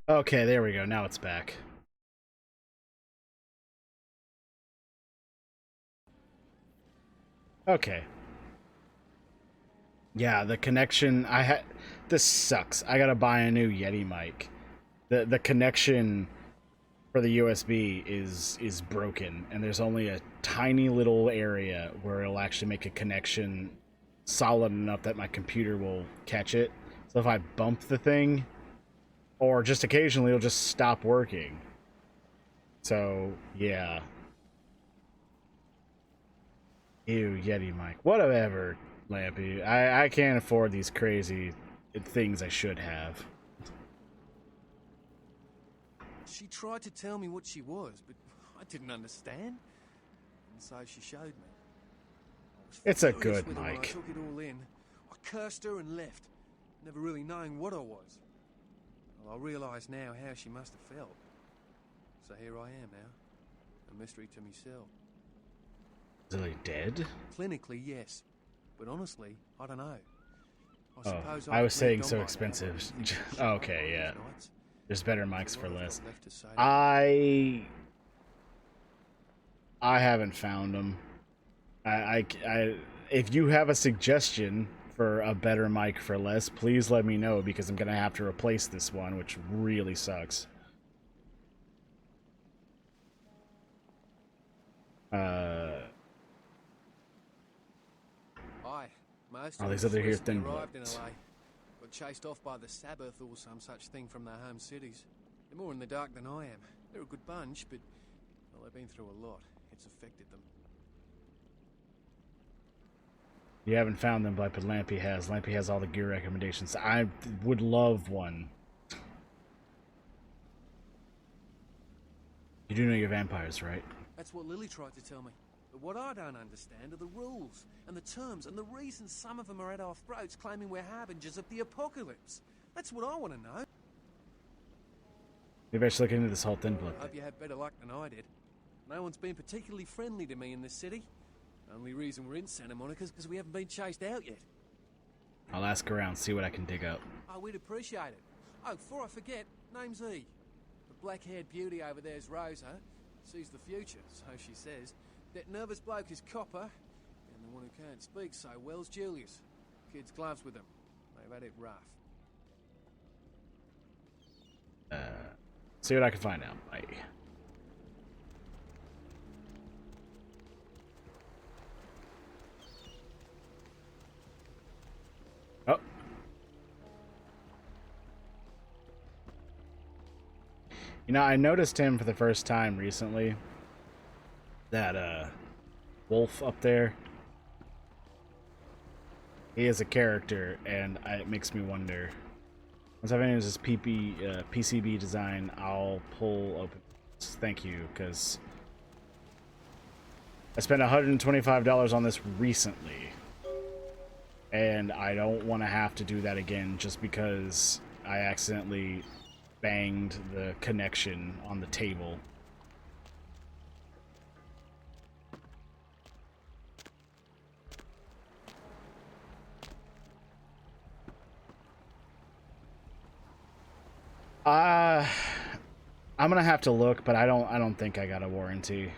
Okay, there we go. Now it's back. Okay. Yeah, the connection I had. This sucks. I gotta buy a new Yeti mic. The connection for the USB is broken, and there's only a tiny little area where it'll actually make a connection solid enough that my computer will catch it. So if I bump the thing, or just occasionally, it'll just stop working. So yeah. Ew, Yeti mic. Whatever, Lampy. I can't afford these crazy things I should have. She tried to tell me what she was, but I didn't understand. And so she showed me. It's a Furious good with her when I mic. took it all in. I cursed her and left, never really knowing what I was. Well, I realise now how she must have felt. So here I am now, a mystery to myself. Is Lily dead? Clinically, yes. But honestly, I don't know. Oh, suppose I was I've saying moved on so by now, expensive. but I think it's Okay, yeah. these nights. There's better mics for less. left to say to I haven't found them. If you have a suggestion for a better mic for less, please let me know, because I'm gonna have to replace this one, which really sucks. Aye, most Oh, of these us other here recently thin arrived in bloods. LA, but Got chased off by the Sabbath or some such thing from their home cities. They're more in the dark than I am. They're a good bunch, but, well, they've been through a lot. It's affected them. You haven't found them, but Lampy has. Lampy has all the gear recommendations. I would love one. You do know you're vampires, right? That's what Lily tried to tell me. But what I don't understand are the rules, and the terms, and the reasons some of them are at our throats claiming we're harbingers of the apocalypse. That's what I want to know. Maybe I should look into this whole thin blood I hope you had better luck than I did. No one's been particularly friendly to me in this city. Only reason we're in Santa Monica is because we haven't been chased out yet. I'll ask around, see what I can dig up. Oh, we'd appreciate it. Oh, before I forget, name's E. The black-haired beauty over there's Rosa. Sees the future, so she says. That nervous bloke is Copper, and the one who can't speak so well's Julius. Kids' gloves with them. They've had it rough. See what I can find out. Bye. Oh. You know, I noticed him for the first time recently. That, wolf up there. He is a character, and it makes me wonder. Once I've finished this PCB design, I'll pull open. Thank you, because I spent $125 on this recently, and I don't want to have to do that again just because I accidentally banged the connection on the table. I'm gonna have to look, but I don't think I got a warranty.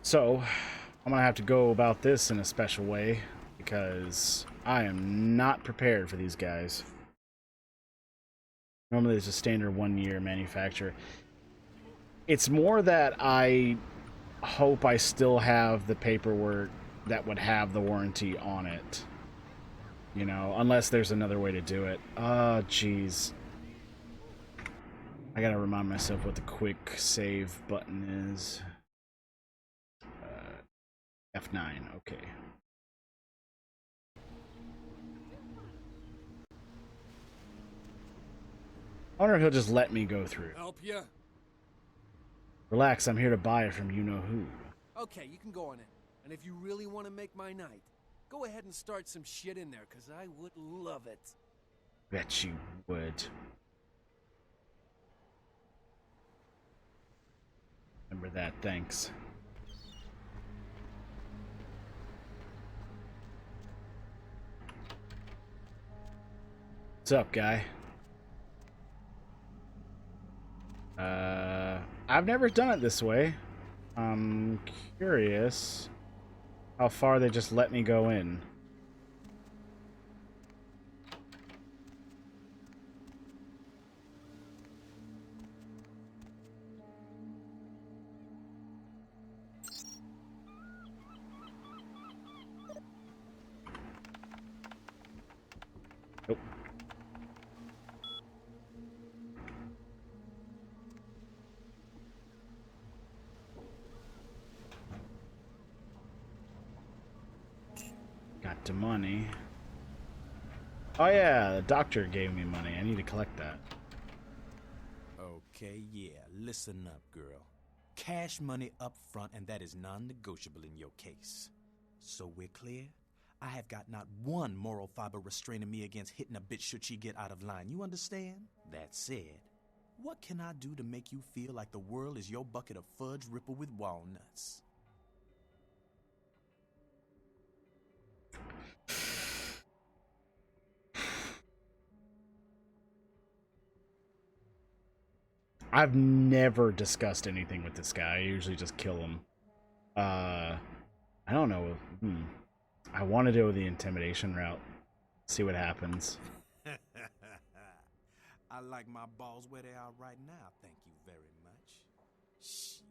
So, I'm gonna have to go about this in a special way because I am not prepared for these guys. Normally, it's a standard 1-year manufacturer. It's more that I hope I still have the paperwork that would have the warranty on it. You know, unless there's another way to do it. Oh, jeez. I gotta remind myself what the quick save button is. F9, okay. I wonder if he'll just let me go through. Help you? Relax, I'm here to buy it from you-know-who. Okay, you can go on it. And if you really want to make my night, go ahead and start some shit in there, because I would love it. Bet you would. Remember that, thanks. What's up, guy? I've never done it this way. I'm curious how far they just let me go in. Nope. Got the money. Oh yeah, the doctor gave me money. I need to collect that. Okay, yeah, listen up, girl. Cash money up front, and that is non-negotiable in your case. So we're clear? I have got not one moral fiber restraining me against hitting a bitch should she get out of line. You understand? That said, what can I do to make you feel like the world is your bucket of fudge rippled with walnuts? I've never discussed anything with this guy. I usually just kill him. I don't know. I want to do the intimidation route. See what happens. I like my balls where they are right now, thank you very much. Shit,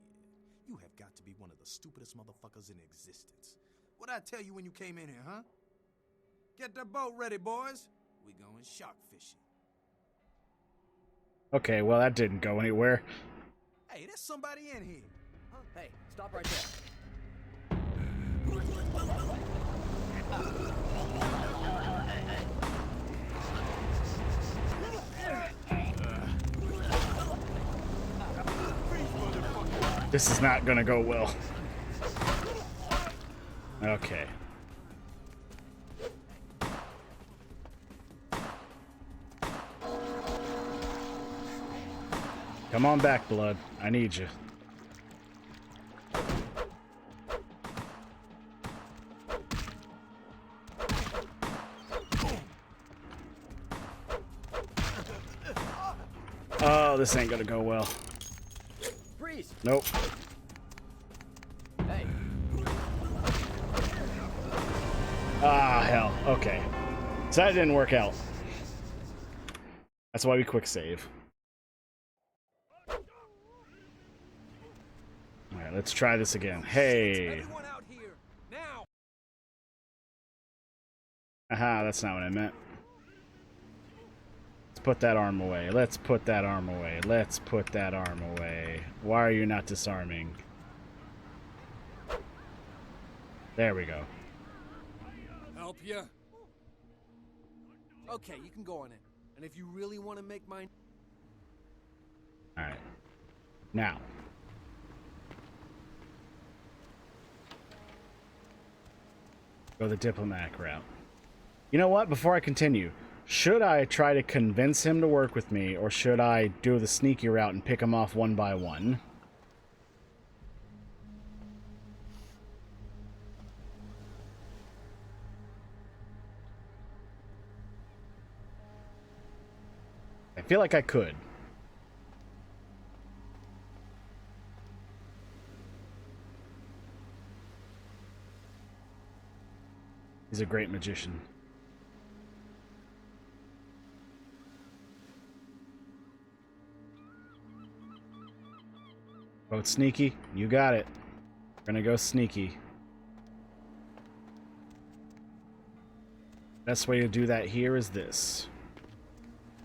you have got to be one of the stupidest motherfuckers in existence. What'd I tell you when you came in here, huh? Get the boat ready, boys. We going shark fishing. Okay, well that didn't go anywhere. Hey, there's somebody in here. Huh? Hey, stop right there. This is not gonna go well. Okay. Come on back, Blood. I need you. Oh, this ain't gonna go well. Freeze. Nope. Hey. Ah, hell. Okay. So that didn't work out. That's why we quick save. Alright, let's try this again. Hey! Aha, that's not what I meant. Let's put that arm away. Let's put that arm away. Let's put that arm away. Why are you not disarming? There we go. Help you? Okay, you can go on in. And if you really want to make mine... Alright. Now. Go the diplomatic route. You know what? Before I continue, should I try to convince him to work with me, or should I do the sneaky route and pick him off one by one? I feel like I could. He's a great magician. Vote sneaky. You got it. We're gonna go sneaky. Best way to do that here is this.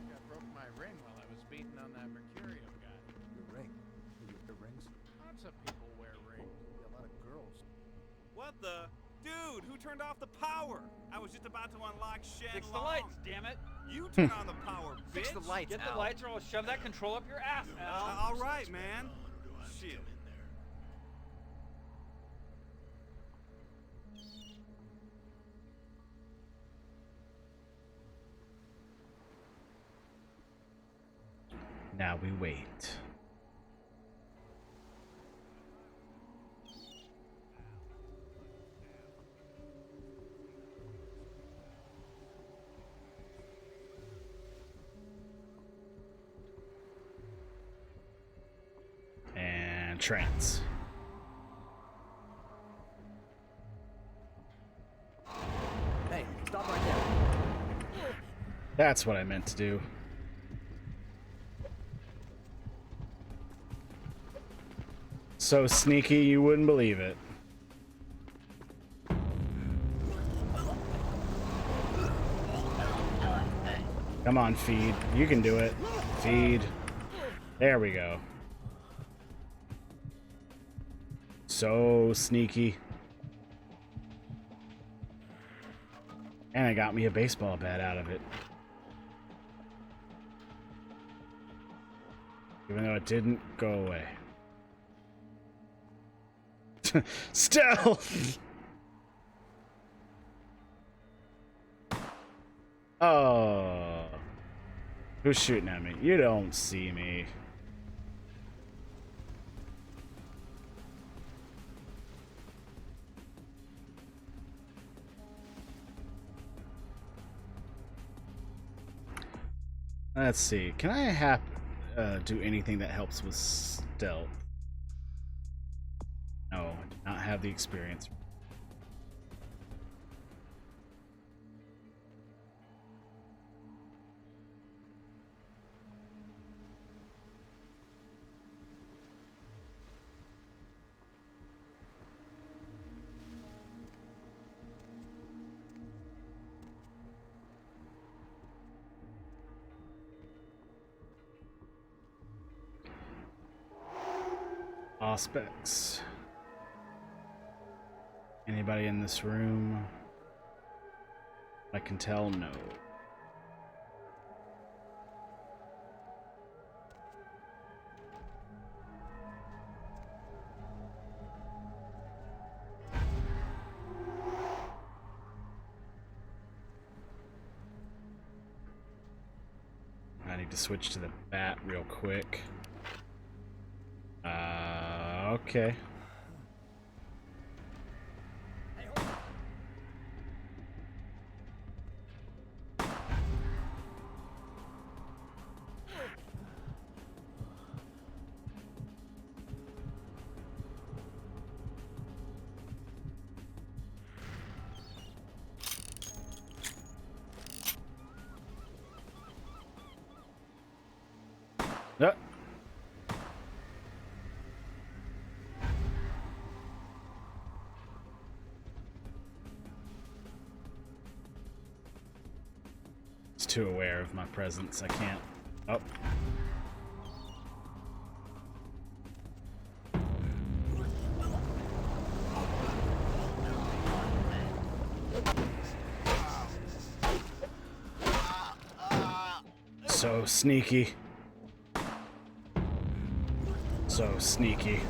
I broke my ring while I was beating on that Mercurio guy. Your ring? You wear rings? Lots of people wear rings. A lot of girls. What the? Dude, who turned off the power? I was just about to unlock Shen Fix the lights, damn it! You turn on the power, bitch! Fix the lights, Get the Al. lights or I'll shove that control up your ass, Al. All right, man. Shit. Now we wait. And trance. Hey, stop right there. That's what I meant to do. So sneaky you wouldn't believe it. Come on, feed. You can do it. Feed. There we go. So sneaky. And I got me a baseball bat out of it. Even though it didn't go away. Stealth! Oh. Who's shooting at me? You don't see me. Let's see. Can I do anything that helps with stealth? No, I do not have the experience. prospects. Anybody in this room? I can tell, no. I need to switch to the bat real quick. Okay. Yep. It's too aware of my presence. I can't. Oh. So sneaky. So sneaky.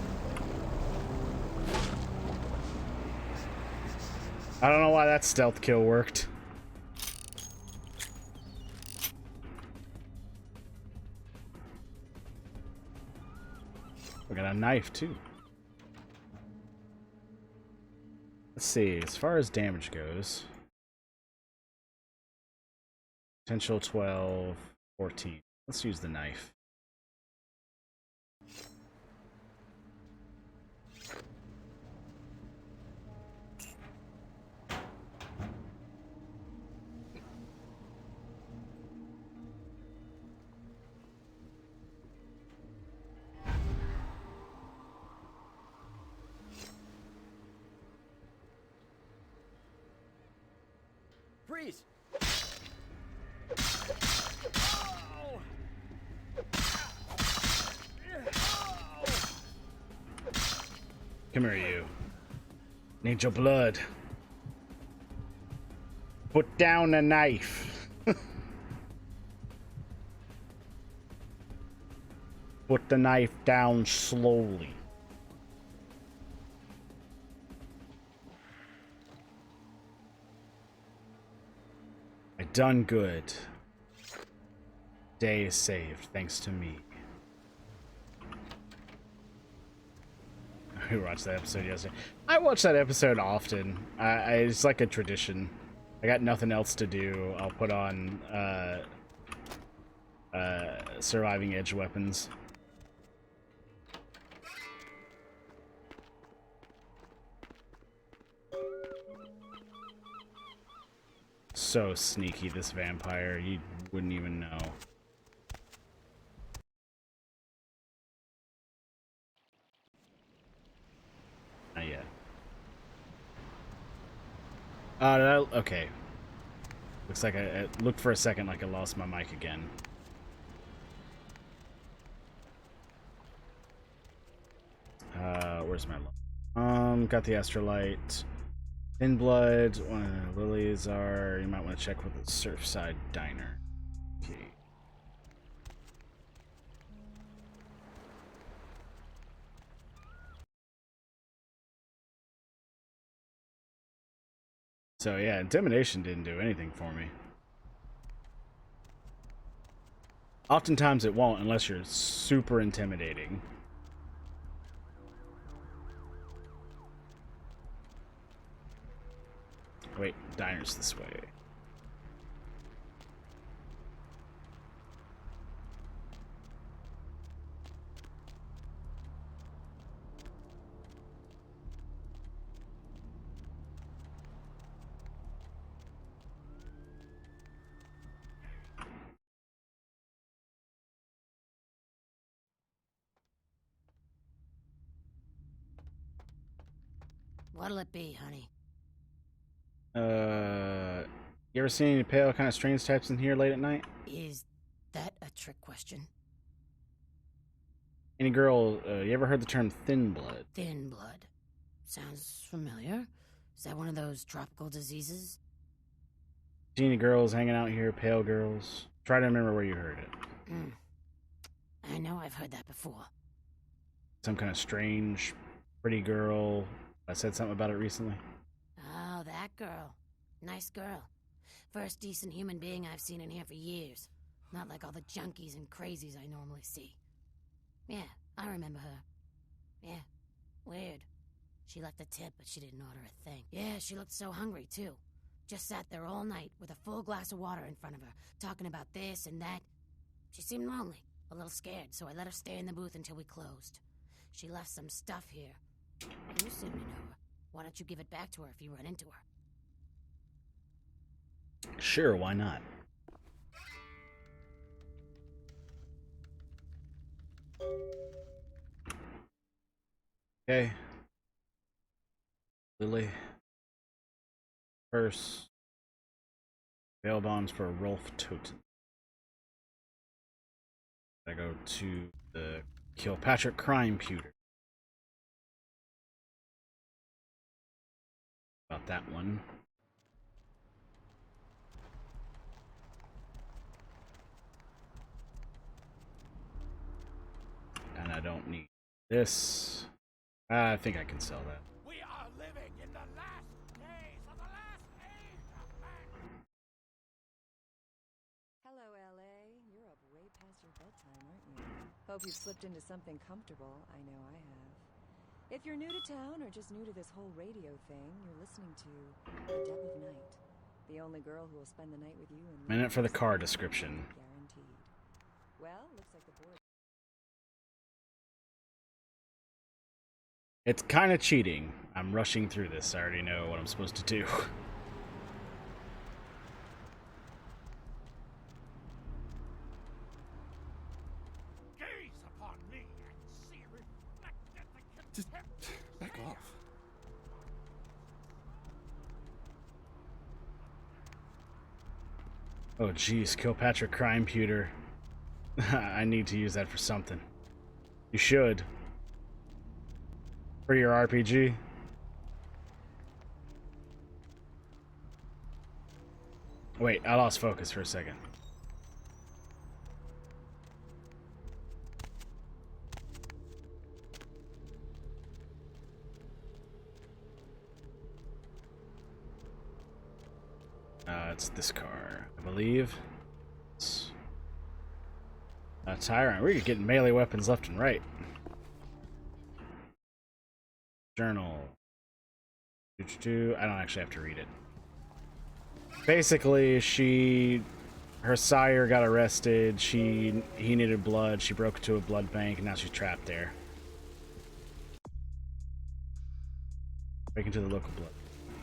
I don't know why that stealth kill worked. We got a knife too. Let's see, as far as damage goes. Potential 12, 14. Let's use the knife. Freeze! Come here, you. Need your blood. Put down the knife. Put the knife down slowly. I done good. Day is saved, thanks to me. We watched that episode yesterday. I watch that episode often. It's like a tradition. I got nothing else to do. I'll put on Surviving Edge Weapons. So sneaky, this vampire. You wouldn't even know. Not yet. Okay. Looks like I looked for a second like I lost my mic again. Where's my got the Astrolight. In Blood, one of the lilies are. You might want to check with the Surfside Diner. Okay. So yeah, intimidation didn't do anything for me. Oftentimes it won't unless you're super intimidating. Wait, diner's this way. What'll it be, honey? You ever seen any pale kind of strange types in here late at night? Is that a trick question? 'Cause I don't Any girl, you ever heard the term thin blood? Thin blood. Sounds familiar. Is that one of those tropical diseases? See any girls hanging out here, pale girls? Try to remember where you heard it. I know I've heard that before. Some kind of strange, pretty girl. I said something about it recently. Oh, that girl. Nice girl. First decent human being I've seen in here for years. Not like all the junkies and crazies I normally see. Yeah, I remember her. Yeah, weird. She left a tip, but she didn't order a thing. Yeah, she looked so hungry, too. Just sat there all night with a full glass of water in front of her, talking about this and that. She seemed lonely, a little scared, so I let her stay in the booth until we closed. She left some stuff here. You seem to know her. Why don't you give it back to her if you run into her? Sure, why not? Okay. Lily. First. Bail bonds for Rolf Toten. I go to the Kilpatrick crime pewter. About that one. And I don't need this. I think I can sell that. We are living in the last days of the last age of man. Hello, LA. You're up way past your bedtime, aren't you? Hope you've slipped into something comfortable. I know I have. If you're new to town or just new to this whole radio thing, you're listening to The Depth of Night. The only girl who will spend the night with you in Minute for the car description. guaranteed. Well, looks like the board. It's kind of cheating. I'm rushing through this. I already know what I'm supposed to do. Gaze upon me and see reflected the Just back off. Oh geez, Kilpatrick crime pewter. I need to use that for something. You should. For your RPG. Wait, I lost focus for a second. It's this car, I believe. It's Tyrant. We're getting melee weapons left and right. Journal. I don't actually have to read it. Basically, her sire got arrested. He needed blood. She broke into a blood bank, and now she's trapped there. Break into the local blood.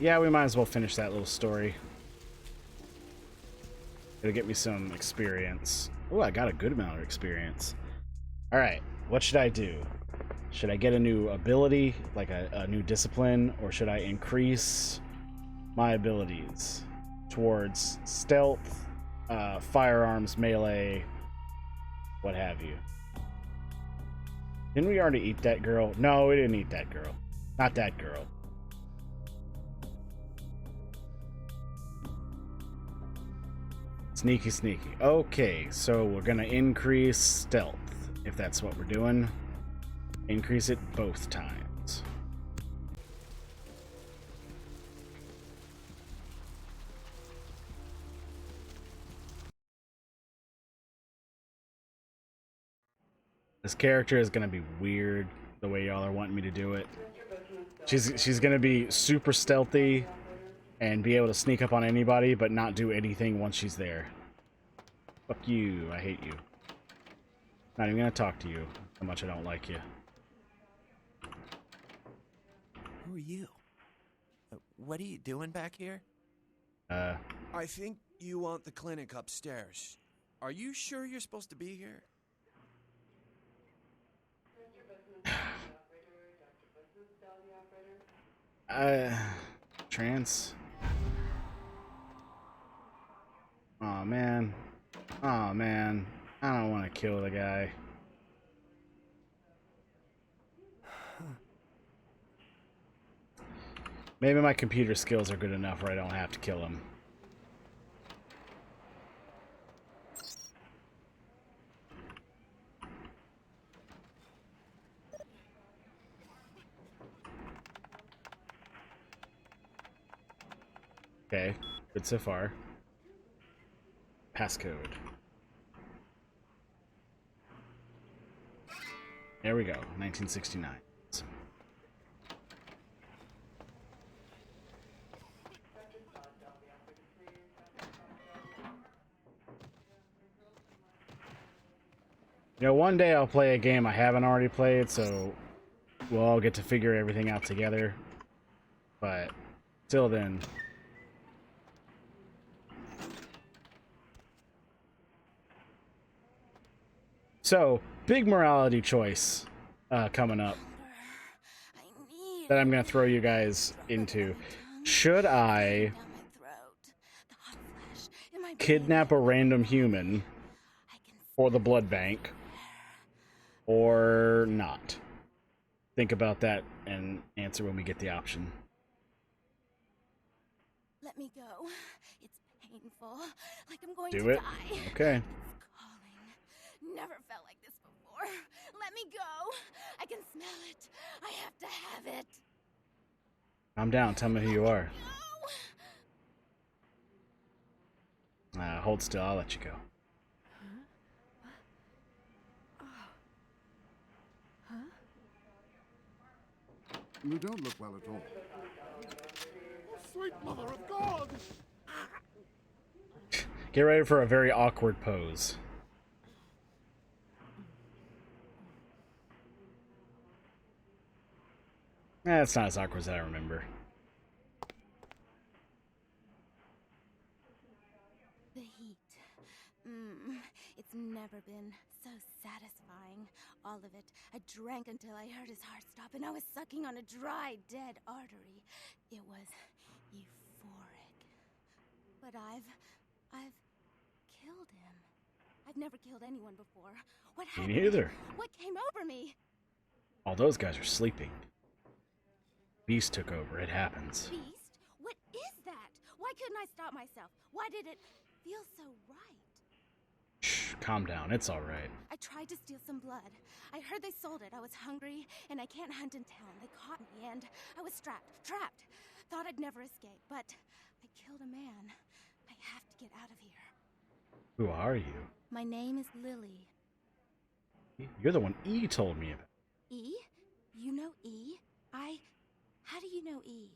Yeah, we might as well finish that little story. It'll get me some experience. Oh, I got a good amount of experience. All right, what should I do? Should I get a new ability, like a new discipline, or should I increase my abilities towards stealth, firearms, melee, what have you? Didn't we already eat that girl? No, we didn't eat that girl. Not that girl. Sneaky, sneaky. Okay, so we're gonna increase stealth, if that's what we're doing. Increase it both times. This character is gonna be weird the way y'all are wanting me to do it. She's gonna be super stealthy and be able to sneak up on anybody but not do anything once she's there. Fuck you, I hate you. Not even gonna talk to you, how much I don't like you. Who are you? What are you doing back here? I think you want the clinic upstairs. Are you sure you're supposed to be here? Trance. Oh man. Oh man. I don't want to kill the guy. Maybe my computer skills are good enough where I don't have to kill him. Okay, good so far. Passcode. There we go, 1969. You know, one day I'll play a game I haven't already played, so we'll all get to figure everything out together. But till then... So, big morality choice coming up that I'm going to throw you guys into. Should I kidnap a random human for the blood bank or not? Think about that and answer when we get the option. Let me go. It's painful. Like I'm going Do to it? die. Okay. It's calling. Never felt like this before. Let me go. I can smell it. I have to have it. Calm down. Tell me who you are. Hold still. I'll let you go. You don't look well at all. Oh, sweet mother of God! Get ready for a very awkward pose. It's not as awkward as I remember. The heat. It's never been so satisfying. All of it. I drank until I heard his heart stop, and I was sucking on a dry, dead artery. It was euphoric. But I've killed him. I've never killed anyone before. What Me happened? neither. What came over me? All those guys are sleeping. Beast took over. It happens. Beast? What is that? Why couldn't I stop myself? Why did it feel so right? Shh, calm down. It's all right. I tried to steal some blood. I heard they sold it. I was hungry, and I can't hunt in town. They caught me, and I was trapped. Thought I'd never escape, but I killed a man. I have to get out of here. Who are you? My name is Lily. You're the one E told me about. E? You know E? How do you know E?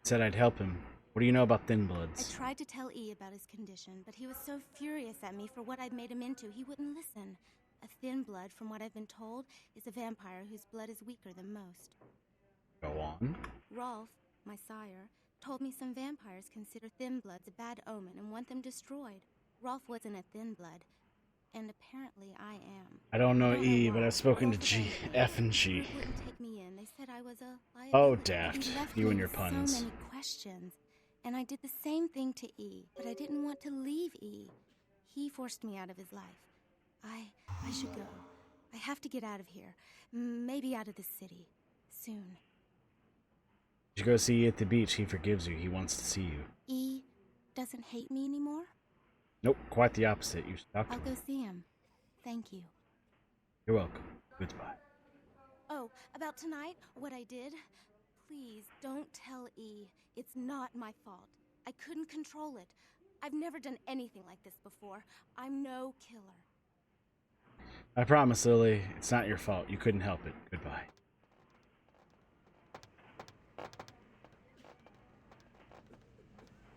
Said I'd help him. What do you know about Thin Bloods? I tried to tell E about his condition, but he was so furious at me for what I'd made him into, he wouldn't listen. A thin blood, from what I've been told, is a vampire whose blood is weaker than most. Go on. Rolf, my sire, told me some vampires consider thin bloods a bad omen and want them destroyed. Rolf wasn't a thin blood, and apparently I am. I don't know E, but I've spoken to G, F, and G. They wouldn't take me in. They said I was a liability. Oh, daft. He left You me and your with puns. So many questions. And I did the same thing to E, but I didn't want to leave E. He forced me out of his life. I should go. I have to get out of here. Maybe out of the city. Soon. You should go see E at the beach. He forgives you. He wants to see you. E doesn't hate me anymore? Nope, quite the opposite. You should talk to I'll him. go see him. Thank you. You're welcome. Goodbye. Oh, about tonight, what I did? Please, don't tell E. It's not my fault. I couldn't control it. I've never done anything like this before. I'm no killer. I promise, Lily, it's not your fault. You couldn't help it. Goodbye.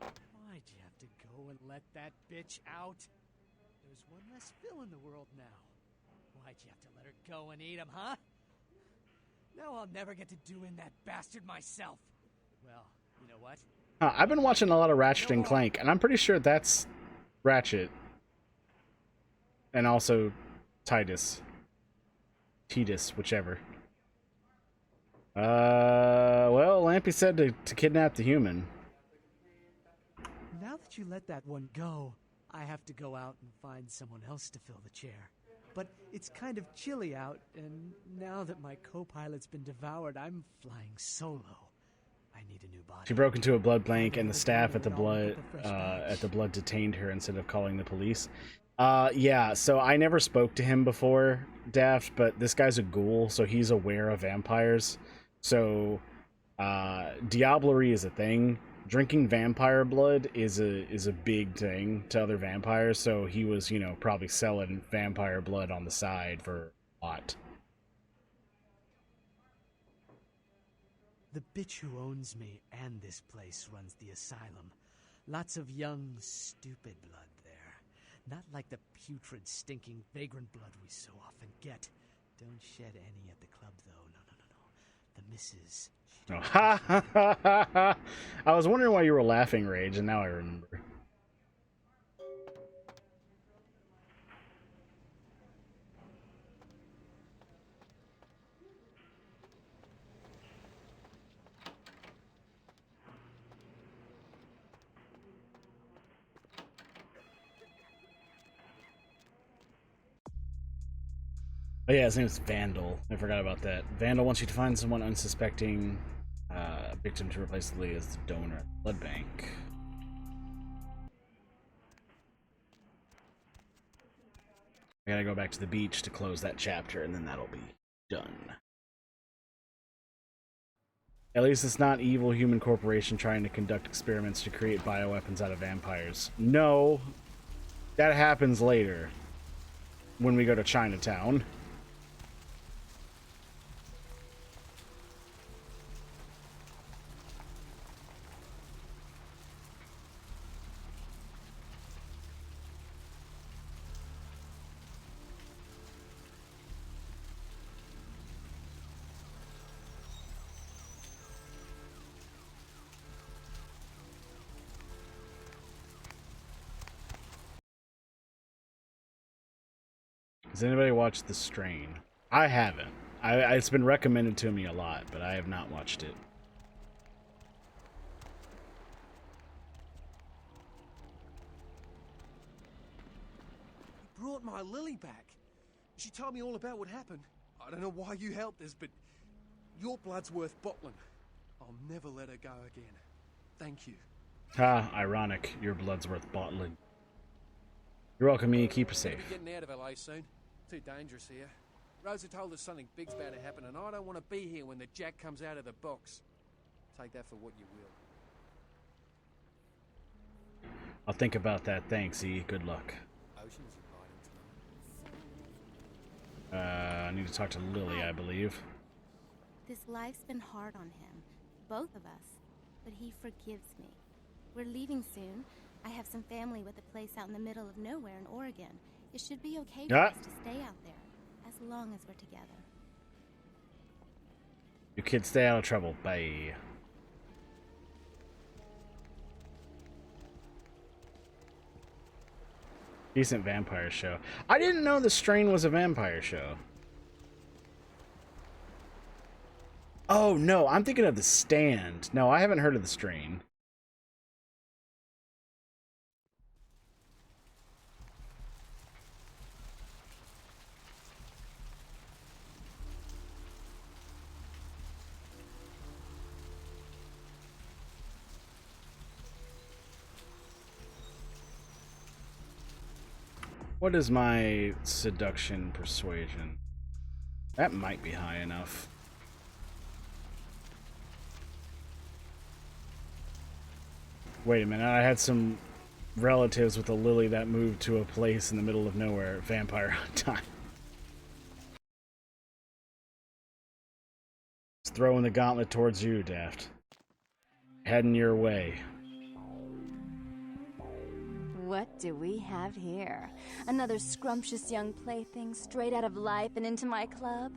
Why'd you have to go and let that bitch out? There's one less Phil in the world now. Why'd you have to let her go and eat him, huh? Now I'll never get to do in that bastard myself. Well, you know what? I've been watching a lot of Ratchet and Clank, and I'm pretty sure that's Ratchet. And also Titus, whichever. Well, Lampy said to kidnap the human. Now that you let that one go, I have to go out and find someone else to fill the chair. But it's kind of chilly out, and now that my co-pilot's been devoured, I'm flying solo. I need a new body. She broke into a blood bank, and the staff at the blood detained her instead of calling the police. Yeah. So I never spoke to him before, Daft, but this guy's a ghoul, so he's aware of vampires. So, diablerie is a thing. Drinking vampire blood is a big thing to other vampires. So he was, you know, probably selling vampire blood on the side for a lot. The bitch who owns me and this place runs the asylum. Lots of young, stupid blood there. Not like the putrid, stinking, vagrant blood we so often get. Don't shed any at the club, though. No. The missus. Oh, ha ha ha ha ha! I was wondering why you were laughing, Rage, and now I remember. Oh yeah, his name is Vandal. I forgot about that. Vandal wants you to find someone unsuspecting victim to replace Lee as the donor at the blood bank. I gotta go back to the beach to close that chapter, and then that'll be done. At least it's not evil human corporation trying to conduct experiments to create bioweapons out of vampires. No, that happens later when we go to Chinatown. Has anybody watched The Strain? I haven't. It's been recommended to me a lot, but I have not watched it. You brought my Lily back. She told me all about what happened. I don't know why you helped us, but your blood's worth bottling. I'll never let her go again. Thank you. Ha, ironic. Your blood's worth bottling. You're welcome, me. Keep her safe. We're getting out of LA soon. Too dangerous here. Rosa told us something big's about to happen, and I don't want to be here when the jack comes out of the box. Take that for what you will. I'll think about that. Thanks, E. Good luck. I need to talk to Lily, I believe. This life's been hard on him, both of us, but he forgives me. We're leaving soon. I have some family with a place out in the middle of nowhere in Oregon. It should be okay for us to stay out there, as long as we're together. You kids stay out of trouble. Bye. Decent vampire show. I didn't know The Strain was a vampire show. Oh, no. I'm thinking of The Stand. No, I haven't heard of The Strain. What is my seduction persuasion? That might be high enough. Wait a minute, I had some relatives with a Lily that moved to a place in the middle of nowhere. Vampire Hunt time. It's throwing the gauntlet towards you, Daft. Heading your way. What do we have here? Another scrumptious young plaything straight out of life and into my club?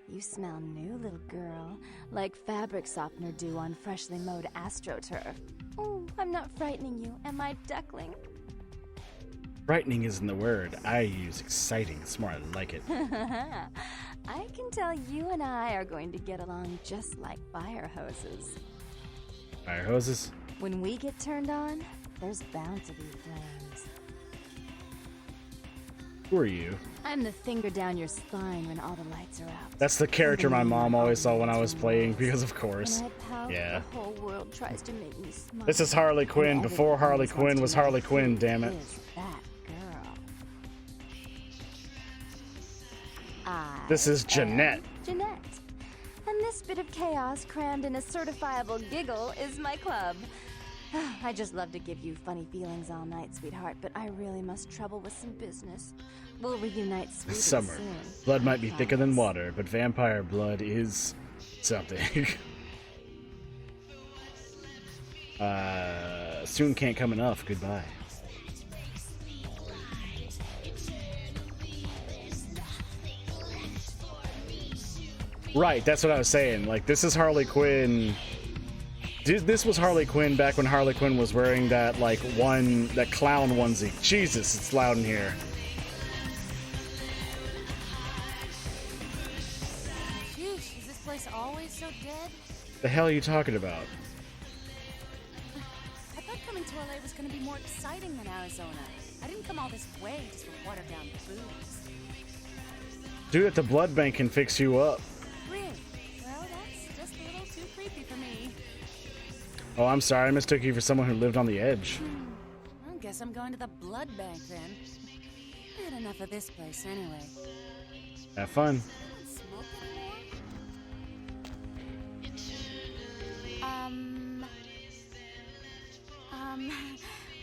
You smell new, little girl, like fabric softener dew on freshly mowed astroturf. Oh, I'm not frightening you, am I, duckling? Frightening isn't the word. I use exciting. It's more I like it. I can tell you and I are going to get along just like fire hoses. Fire hoses? When we get turned on, there's bound to be flames. Who are you? I'm the finger down your spine when all the lights are out. That's the character my mom always saw when I was playing, because of course. When I pout, Yeah. the whole world tries to make me smile. This is Harley Quinn And before everyone Harley always Quinn wants was to know Harley Quinn, who damn it. is that girl? I This is Jeanette. am Jeanette. And this bit of chaos crammed in a certifiable giggle is my club. I just love to give you funny feelings all night, sweetheart, but I really must trouble with some business. We'll reunite sweetly Summer. soon. Blood might be thicker than water, but vampire blood is something. Soon can't come enough. Goodbye. Right, that's what I was saying. Like, this is Harley Quinn. This was Harley Quinn back when Harley Quinn was wearing that, like, that clown onesie. Jesus, it's loud in here. Sheesh, is this place always so dead? The hell are you talking about? I thought coming to LA was going to be more exciting than Arizona. I didn't come all this way just for watered down booze. Dude at the blood bank can fix you up. Really? Well, that's just a little too creepy for me. Oh, I'm sorry. I mistook you for someone who lived on the edge. I guess I'm going to the blood bank then. I had enough of this place anyway. Have fun. Smoke anymore?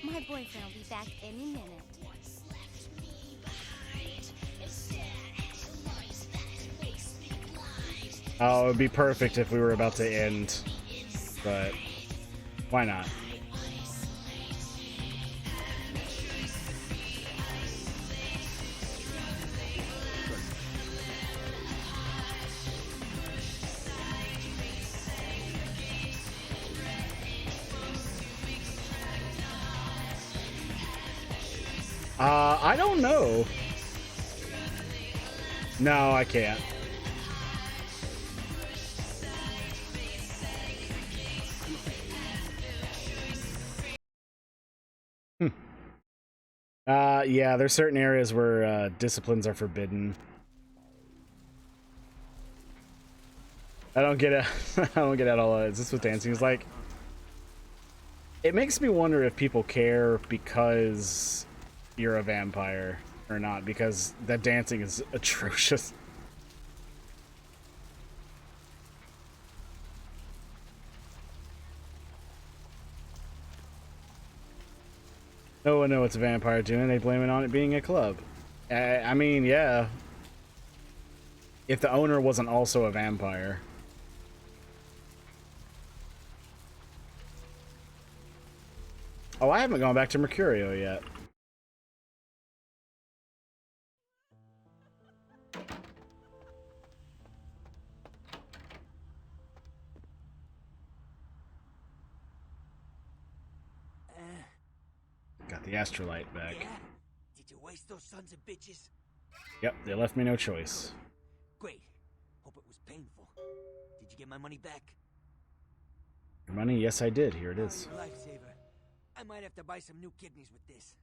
My boyfriend will be back any minute. Oh, it would be perfect if we were about to end, but why not? I don't know. No, I can't. Yeah, there's certain areas where disciplines are forbidden. I don't get it. I don't get it all. Is this what dancing is like? It makes me wonder if people care because you're a vampire or not, because that dancing is atrocious. No one knows what's a vampire doing. They blame it on it being a club. I mean, yeah. If the owner wasn't also a vampire. Oh, I haven't gone back to Mercurio yet. Got the astrolite back. Yeah? Did you waste those sons of bitches? Yep, they left me no choice. Great. Hope it was painful. Did you get my money back? Your money? Yes, I did. Here it is. Lifesaver. I might have to buy some new kidneys with this.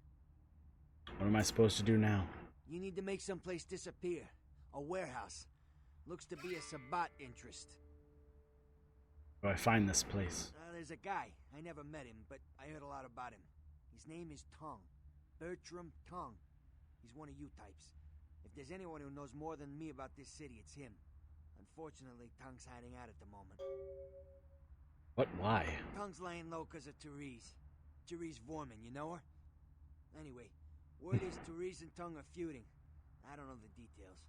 What am I supposed to do now? You need to make someplace disappear. A warehouse. Looks to be a Sabat interest. How do I find this place? There's a guy. I never met him, but I heard a lot about him. His name is Tongue. Bertram Tongue. He's one of you types. If there's anyone who knows more than me about this city, it's him. Unfortunately, Tongue's hiding out at the moment. What? Why? Tongue's laying low because of Therese. Therese Vorman, you know her? Anyway, word is Therese and Tongue are feuding. I don't know the details.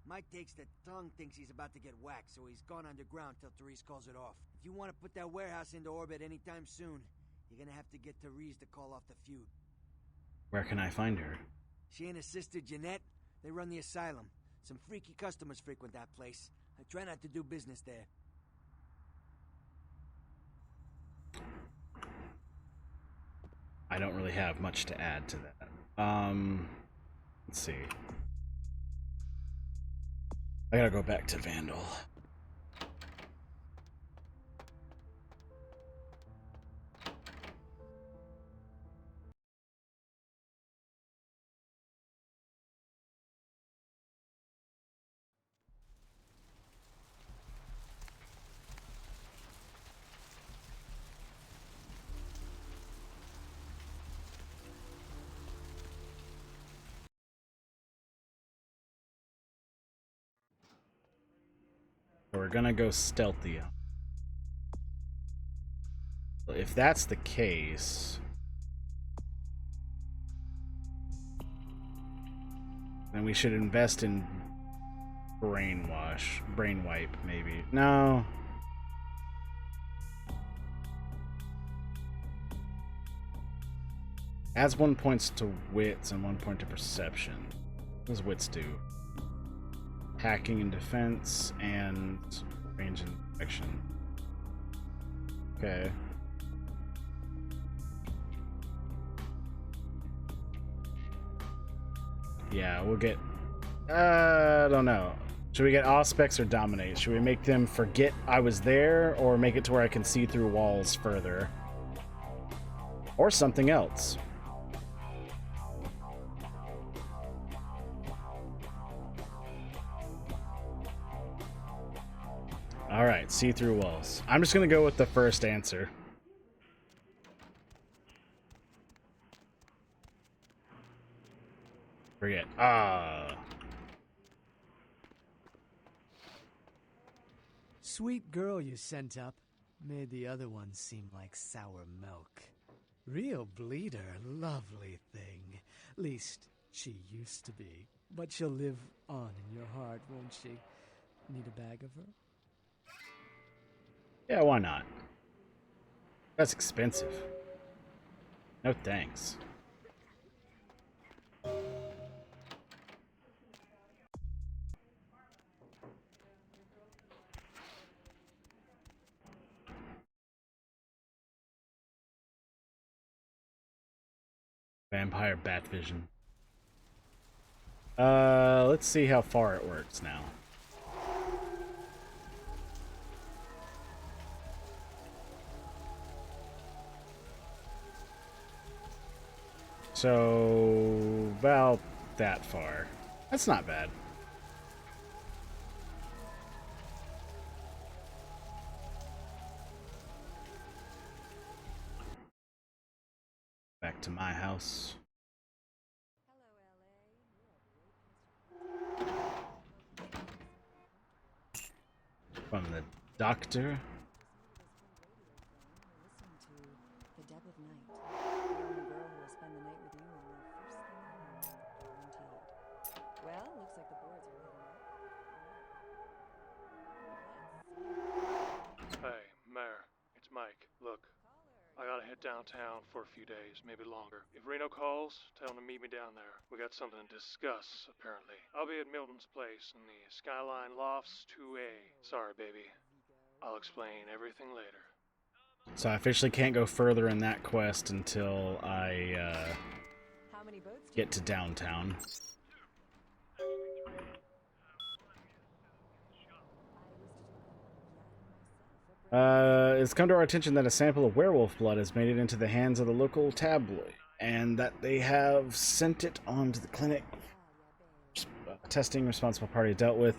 My take's that Tongue thinks he's about to get whacked, so he's gone underground till Therese calls it off. If you want to put that warehouse into orbit anytime soon, you're gonna have to get Therese to call off the feud. Where can I find her? She and her sister Jeanette, they run the asylum. Some freaky customers frequent that place. I try not to do business there. I don't really have much to add to that. Let's see. I gotta go back to Vandal. We're gonna go stealthy. If that's the case, then we should invest in brain wipe, maybe. No. Adds 1 point to wits and 1 point to perception. What does wits do? Hacking and defense and range and infection. Okay. Yeah, we'll get... I don't know. Should we get Auspex or Dominate? Should we make them forget I was there, or make it to where I can see through walls further? Or something else. Alright, see through walls. I'm just gonna go with the first answer. Forget. Sweet girl you sent up made the other one seem like sour milk. Real bleeder, lovely thing. Least she used to be. But she'll live on in your heart, won't she? Need a bag of her? Yeah, why not? That's expensive. No thanks. Vampire bat vision. Let's see how far it works now. So, about that far. That's not bad. Back to my house. From the doctor. The Deb of Night. The only girl who will spend the night with you and leave first thing in the morning, guaranteed. Well, looks like the boards are heading up. Hey, Mayor, it's Mike. Look, I gotta hit downtown for a few days, maybe longer. If Reno calls, tell him to meet me down there. We got something to discuss, apparently. I'll be at Milton's place in the Skyline Lofts 2A. Sorry, baby. I'll explain everything later. So I officially can't go further in that quest until I get to downtown. It's come to our attention that a sample of werewolf blood has made it into the hands of the local tabloid, and that they have sent it on to the clinic. Testing responsible party dealt with.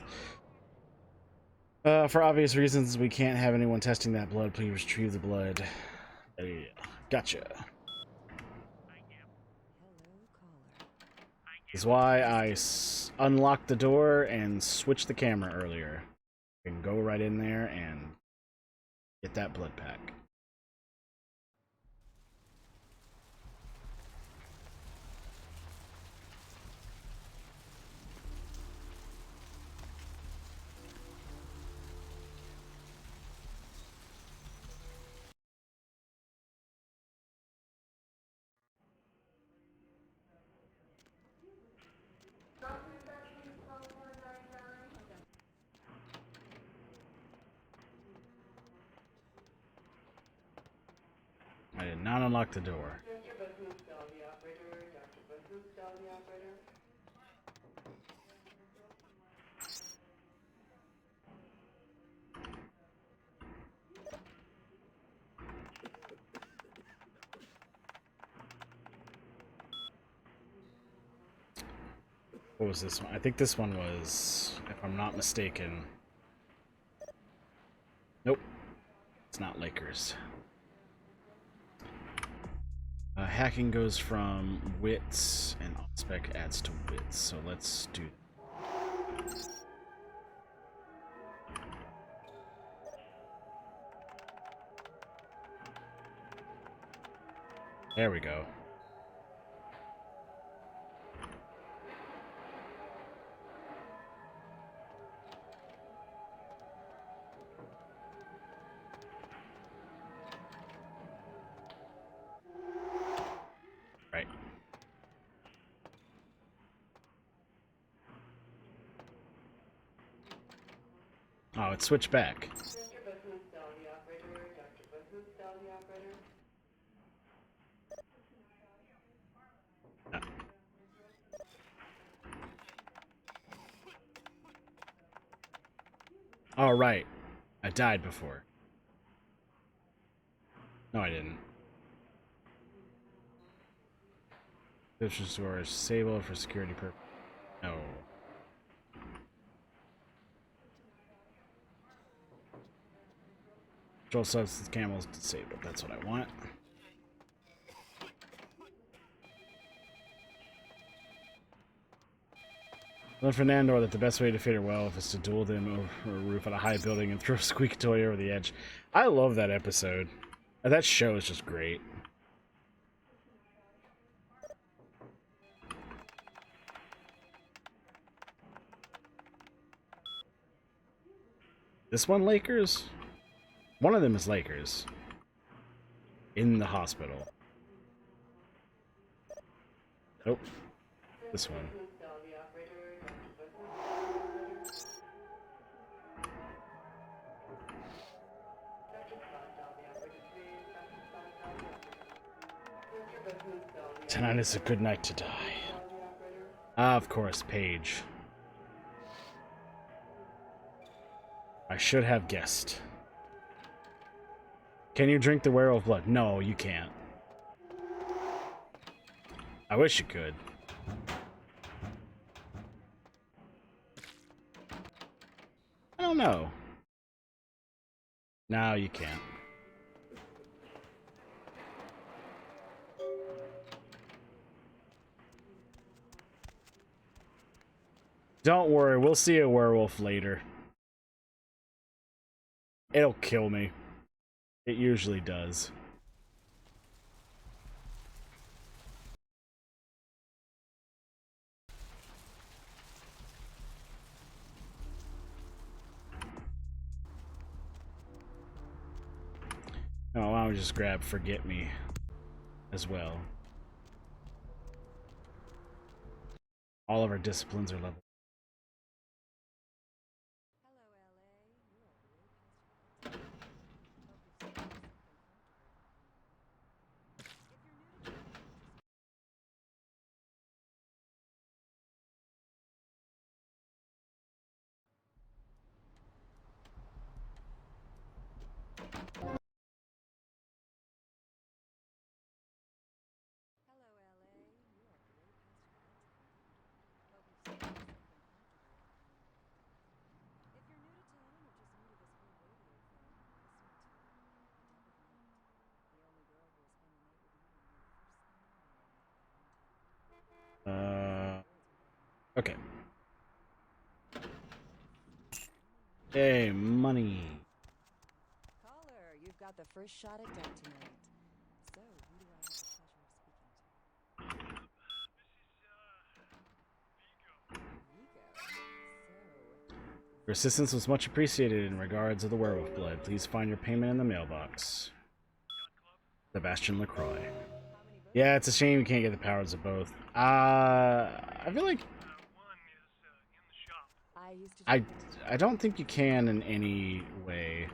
For obvious reasons, we can't have anyone testing that blood. Please retrieve the blood. Gotcha. This is why I unlocked the door and switched the camera earlier. You can go right in there and get that blood pack. I did not unlock the door. What was this one? I think this one was, if I'm not mistaken. Nope. It's not Lakers. Hacking goes from wits, and spec adds to wits. So let's do. There we go. Right. Oh, it switched back. All right. I died before. No, I didn't. Description store is disabled for security purposes. No. Control substance camels disabled. That's what I want. Learn from Nandor that the best way to defeat a werewolf is to duel them over a roof on a high building and throw a squeaky toy over the edge. I love that episode. That show is just great. This one Lakers? One of them is Lakers. In the hospital. Nope. This one. Tonight is a good night to die. Ah, of course, Paige. I should have guessed. Can you drink the werewolf blood? No, you can't. I wish you could. I don't know. No, you can't. Don't worry, we'll see a werewolf later. It'll kill me. It usually does. Oh, why don't we just grab Forget Me as well. All of our disciplines are level. Okay. Hey, money. Caller, you've got the first shot at death tonight. So, who do I have the pleasure of speaking to? Your assistance was much appreciated in regards of the werewolf blood. Please find your payment in the mailbox. Sebastian LaCroix. Yeah, it's a shame you can't get the powers of both. I feel like I don't think you can in any way.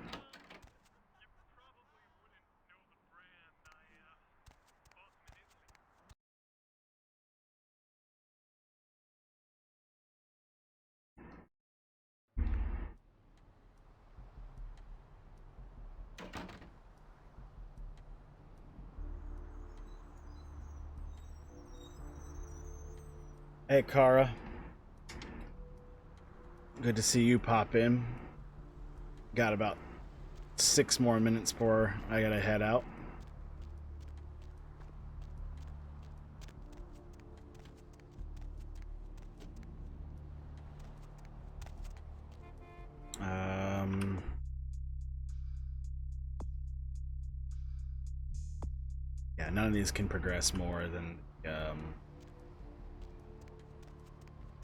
Hey, Kara. Good to see you pop in. Got about 6 more minutes before I gotta head out. Yeah, none of these can progress more than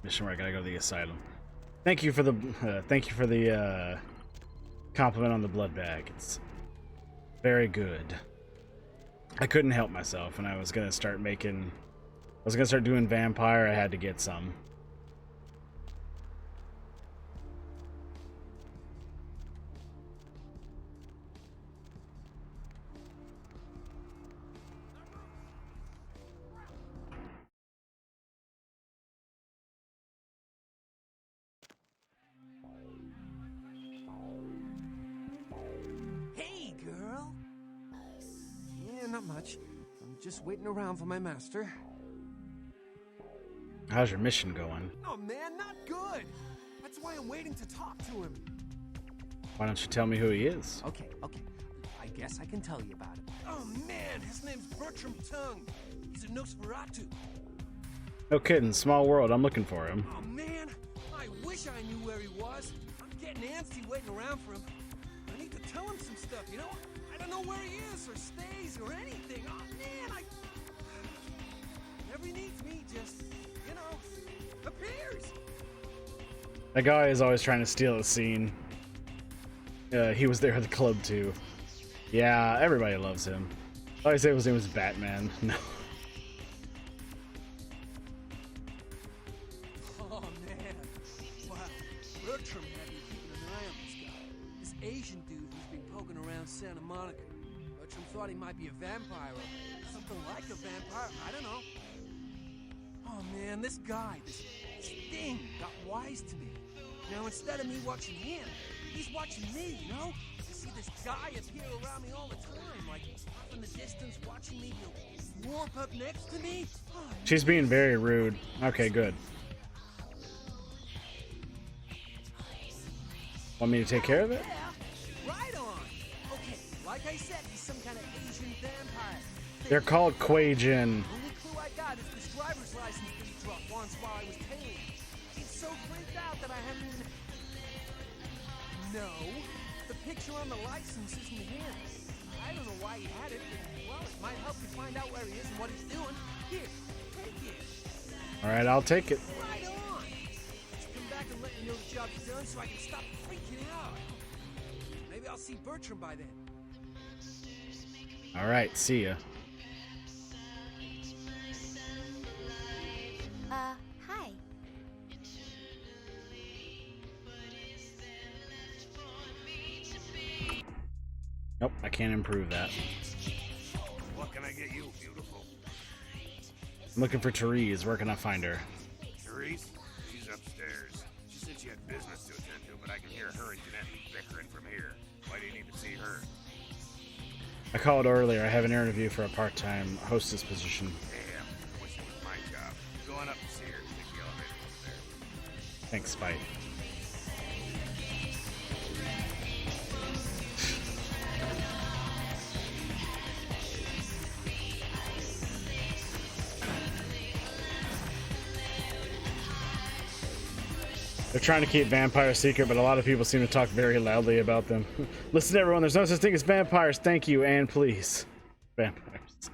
mission where I gotta go to the asylum. Thank you for the compliment on the blood bag. It's very good. I couldn't help myself, and I was gonna start doing vampire. I had to get some. Hey, girl. Yeah, not much. I'm just waiting around for my master. How's your mission going? Oh, man, not good. That's why I'm waiting to talk to him. Why don't you tell me who he is? Okay. I guess I can tell you about him. Oh, man, his name's Bertram Tongue. He's a Nosferatu. No kidding, small world. I'm looking for him. Oh, man, I wish I knew where he was. I'm getting antsy waiting around for him. I need to tell him some stuff, you know? I don't know where he is or stays or anything. Oh, man, Whenever he needs me, just, you know, appears. That guy is always trying to steal a scene. He was there at the club, too. Yeah, everybody loves him. I say his name was Batman. No. Oh, man. Wow. Bertram had me keeping an eye on this guy. This Asian dude who's been poking around Santa Monica. Bertram thought he might be a vampire or something like a vampire. I don't know. Oh, man, this guy, this thing got wise to me. Now, instead of me watching him, he's watching me, you know? I see this guy appear around me all the time, like off in the distance watching me, warp up next to me. Oh, She's being very rude. Okay, good. Want me to take care of it? yeah, right on. Okay, like I said, he's some kind of Asian vampire. They're called Quajin. The only clue I got is this driver's license that he dropped once while I was tailing. He's so freaked out that I haven't even... No, the picture on the license isn't him. I don't know why he had it, but, well, it might help you find out where he is and what he's doing. Here, take it. Alright, I'll take it. Right on. Just come back and let me know the job's done so I can stop freaking out. Maybe I'll see Bertram by then. Alright, see ya. Hi. Nope, I can't improve that. What can I get you, beautiful? I'm looking for Therese. Where can I find her? Therese? She's upstairs. She said she had business to attend to, but I can hear her and Jeanette bickering from here. Why do you need to see her? I called earlier. I have an interview for a part-time hostess position. Damn, wish it was my job. Go on up to see her. Take the elevator upstairs. Thanks, Spite. They're trying to keep vampires secret, but a lot of people seem to talk very loudly about them. Listen, everyone, there's no such thing as vampires. Thank you, and please. Vampires.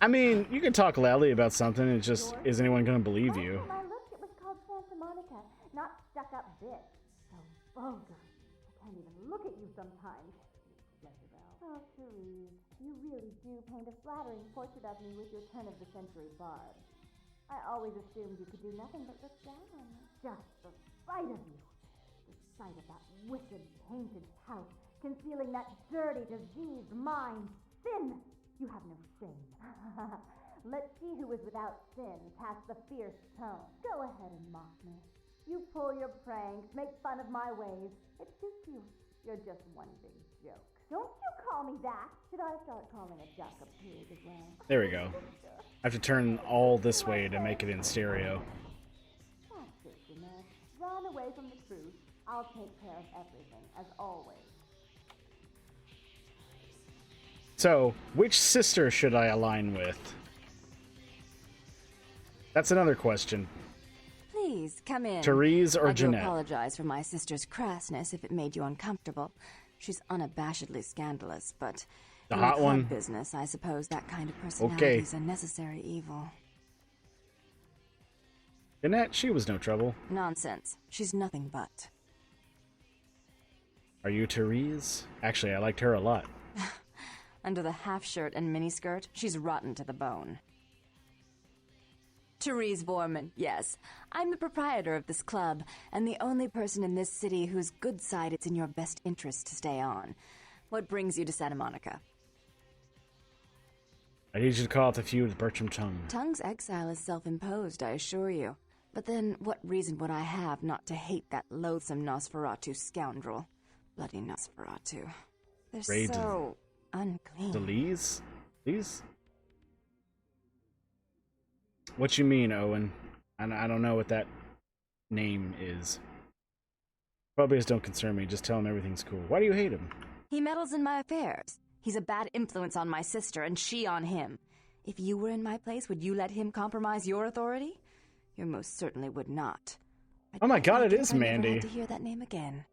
I mean, you can talk loudly about something, it's just, is anyone going to believe you? When I looked, it was called Santa Monica, not stuck-up bitch. So vulgar. I can't even look at you sometimes. Oh, Therese, you really do paint a flattering portrait of me with your turn-of-the-century barb. I always assumed you could do nothing but look down. Just the sight of you. The sight of that wicked, painted house, concealing that dirty, diseased mind. Sin! You have no shame. Let she who is without sin pass the fierce tone. Go ahead and mock me. You pull your pranks, make fun of my ways. It suits you. You're just one big joke. Don't you call me that. Should I start calling a duck a pig as well? There we go. I have to turn all this way to make it in stereo. That's it, Jeanette. Run away from the truth. I'll take care of everything, as always. So, which sister should I align with? That's another question. Please, come in. Therese or I do Jeanette? apologize for my sister's crassness if it made you uncomfortable. She's unabashedly scandalous, but The In hot club one? business, I suppose that kind of personality Okay. is a necessary evil. Jeanette, she was no trouble. Nonsense. She's nothing but. Are you Therese? Actually, I liked her a lot. Under the half-shirt and miniskirt, she's rotten to the bone. Therese Vorman, yes. I'm the proprietor of this club, and the only person in this city whose good side it's in your best interest to stay on. What brings you to Santa Monica? I need you to call out the feud with Bertram Tongue. Tongue's exile is self-imposed, I assure you. But then, what reason would I have not to hate that loathsome Nosferatu scoundrel? Bloody Nosferatu. They're Ray so unclean. Delise? Please? What you mean, Owen? I don't know what that name is. Phobias don't concern me. Just tell him everything's cool. Why do you hate him? He meddles in my affairs. He's a bad influence on my sister, and she on him. If you were in my place, would you let him compromise your authority? You most certainly would not. Oh my god, it is I never Mandy. had to hear that name again.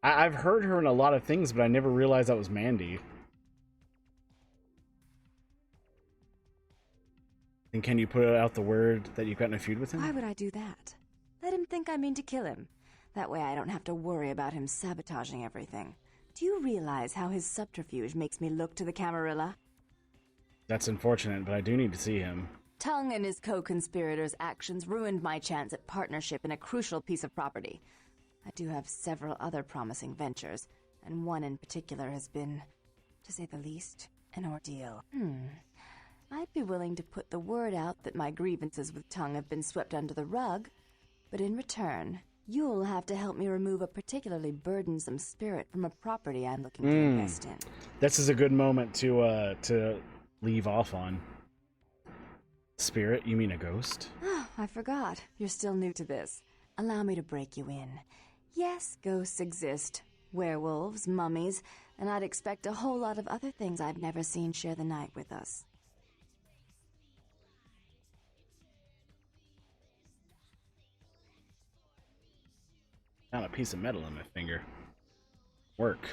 I've heard her in a lot of things, but I never realized that was Mandy. And can you put out the word that you've gotten a feud with him? Why would I do that? Let him think I mean to kill him. That way I don't have to worry about him sabotaging everything. Do you realize how his subterfuge makes me look to the Camarilla? That's unfortunate, but I do need to see him. Tongue and his co-conspirators' actions ruined my chance at partnership in a crucial piece of property. I do have several other promising ventures, and one in particular has been, to say the least, an ordeal. I'd be willing to put the word out that my grievances with Tongue have been swept under the rug, but in return, you'll have to help me remove a particularly burdensome spirit from a property I'm looking to invest in. This is a good moment to leave off on. Spirit? You mean a ghost? Oh, I forgot. You're still new to this. Allow me to break you in. Yes, ghosts exist. Werewolves, mummies, and I'd expect a whole lot of other things I've never seen share the night with us. Found a piece of metal in my finger. Work.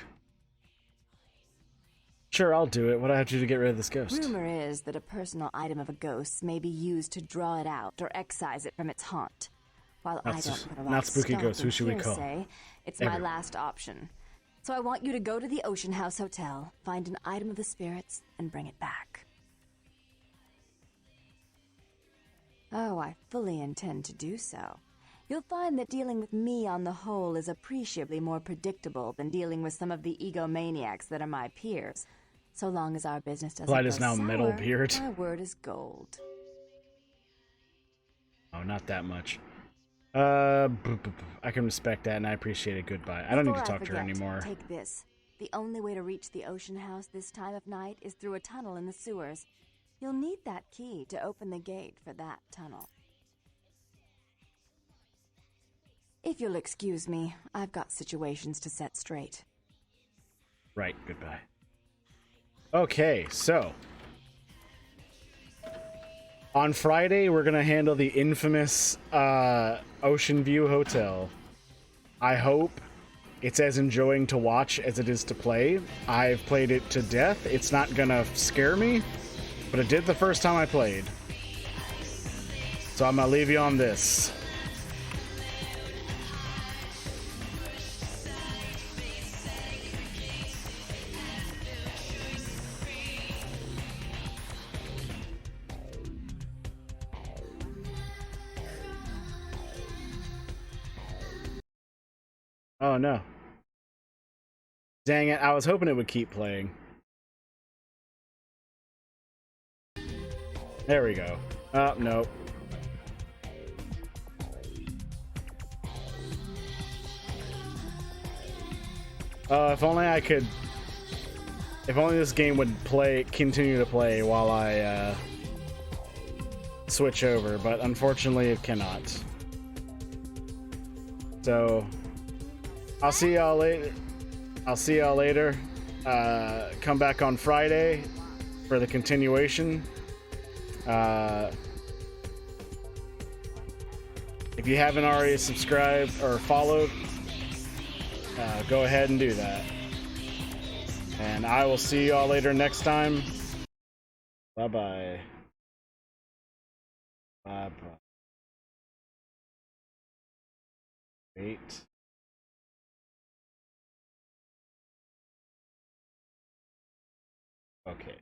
Sure, I'll do it. What do I have to do to get rid of this ghost? Rumor is that a personal item of a ghost's may be used to draw it out or excise it from its haunt. While I don't put a lot not of spooky stock ghosts. in Who should we call? hearsay, it's my Everyone. last option. So I want you to go to the Ocean House Hotel, find an item of the spirits, and bring it back. Oh, I fully intend to do so. You'll find that dealing with me on the whole is appreciably more predictable than dealing with some of the egomaniacs that are my peers. So long as our business doesn't Clyde go is now sour, metal beard. my word is gold. Oh, not that much. I can respect that, and I appreciate it. Goodbye. I don't need to Before I talk to her forget, anymore. Take this. The only way to reach the Ocean House this time of night is through a tunnel in the sewers. You'll need that key to open the gate for that tunnel. If you'll excuse me, I've got situations to set straight. Right, goodbye. Okay, so on Friday we're gonna handle the infamous Ocean View Hotel. I hope it's as enjoying to watch as it is to play. I've played it to death. It's not gonna scare me, but it did the first time I played. So I'm gonna leave you on this. Oh no. Dang it, I was hoping it would keep playing. There we go. Oh, no. If only I could... If only this game would continue to play while I, switch over, but unfortunately it cannot. So... I'll see y'all later. Come back on Friday for the continuation. If you haven't already subscribed or followed, go ahead and do that. And I will see y'all later next time. Bye-bye. Bye-bye. Wait. Okay.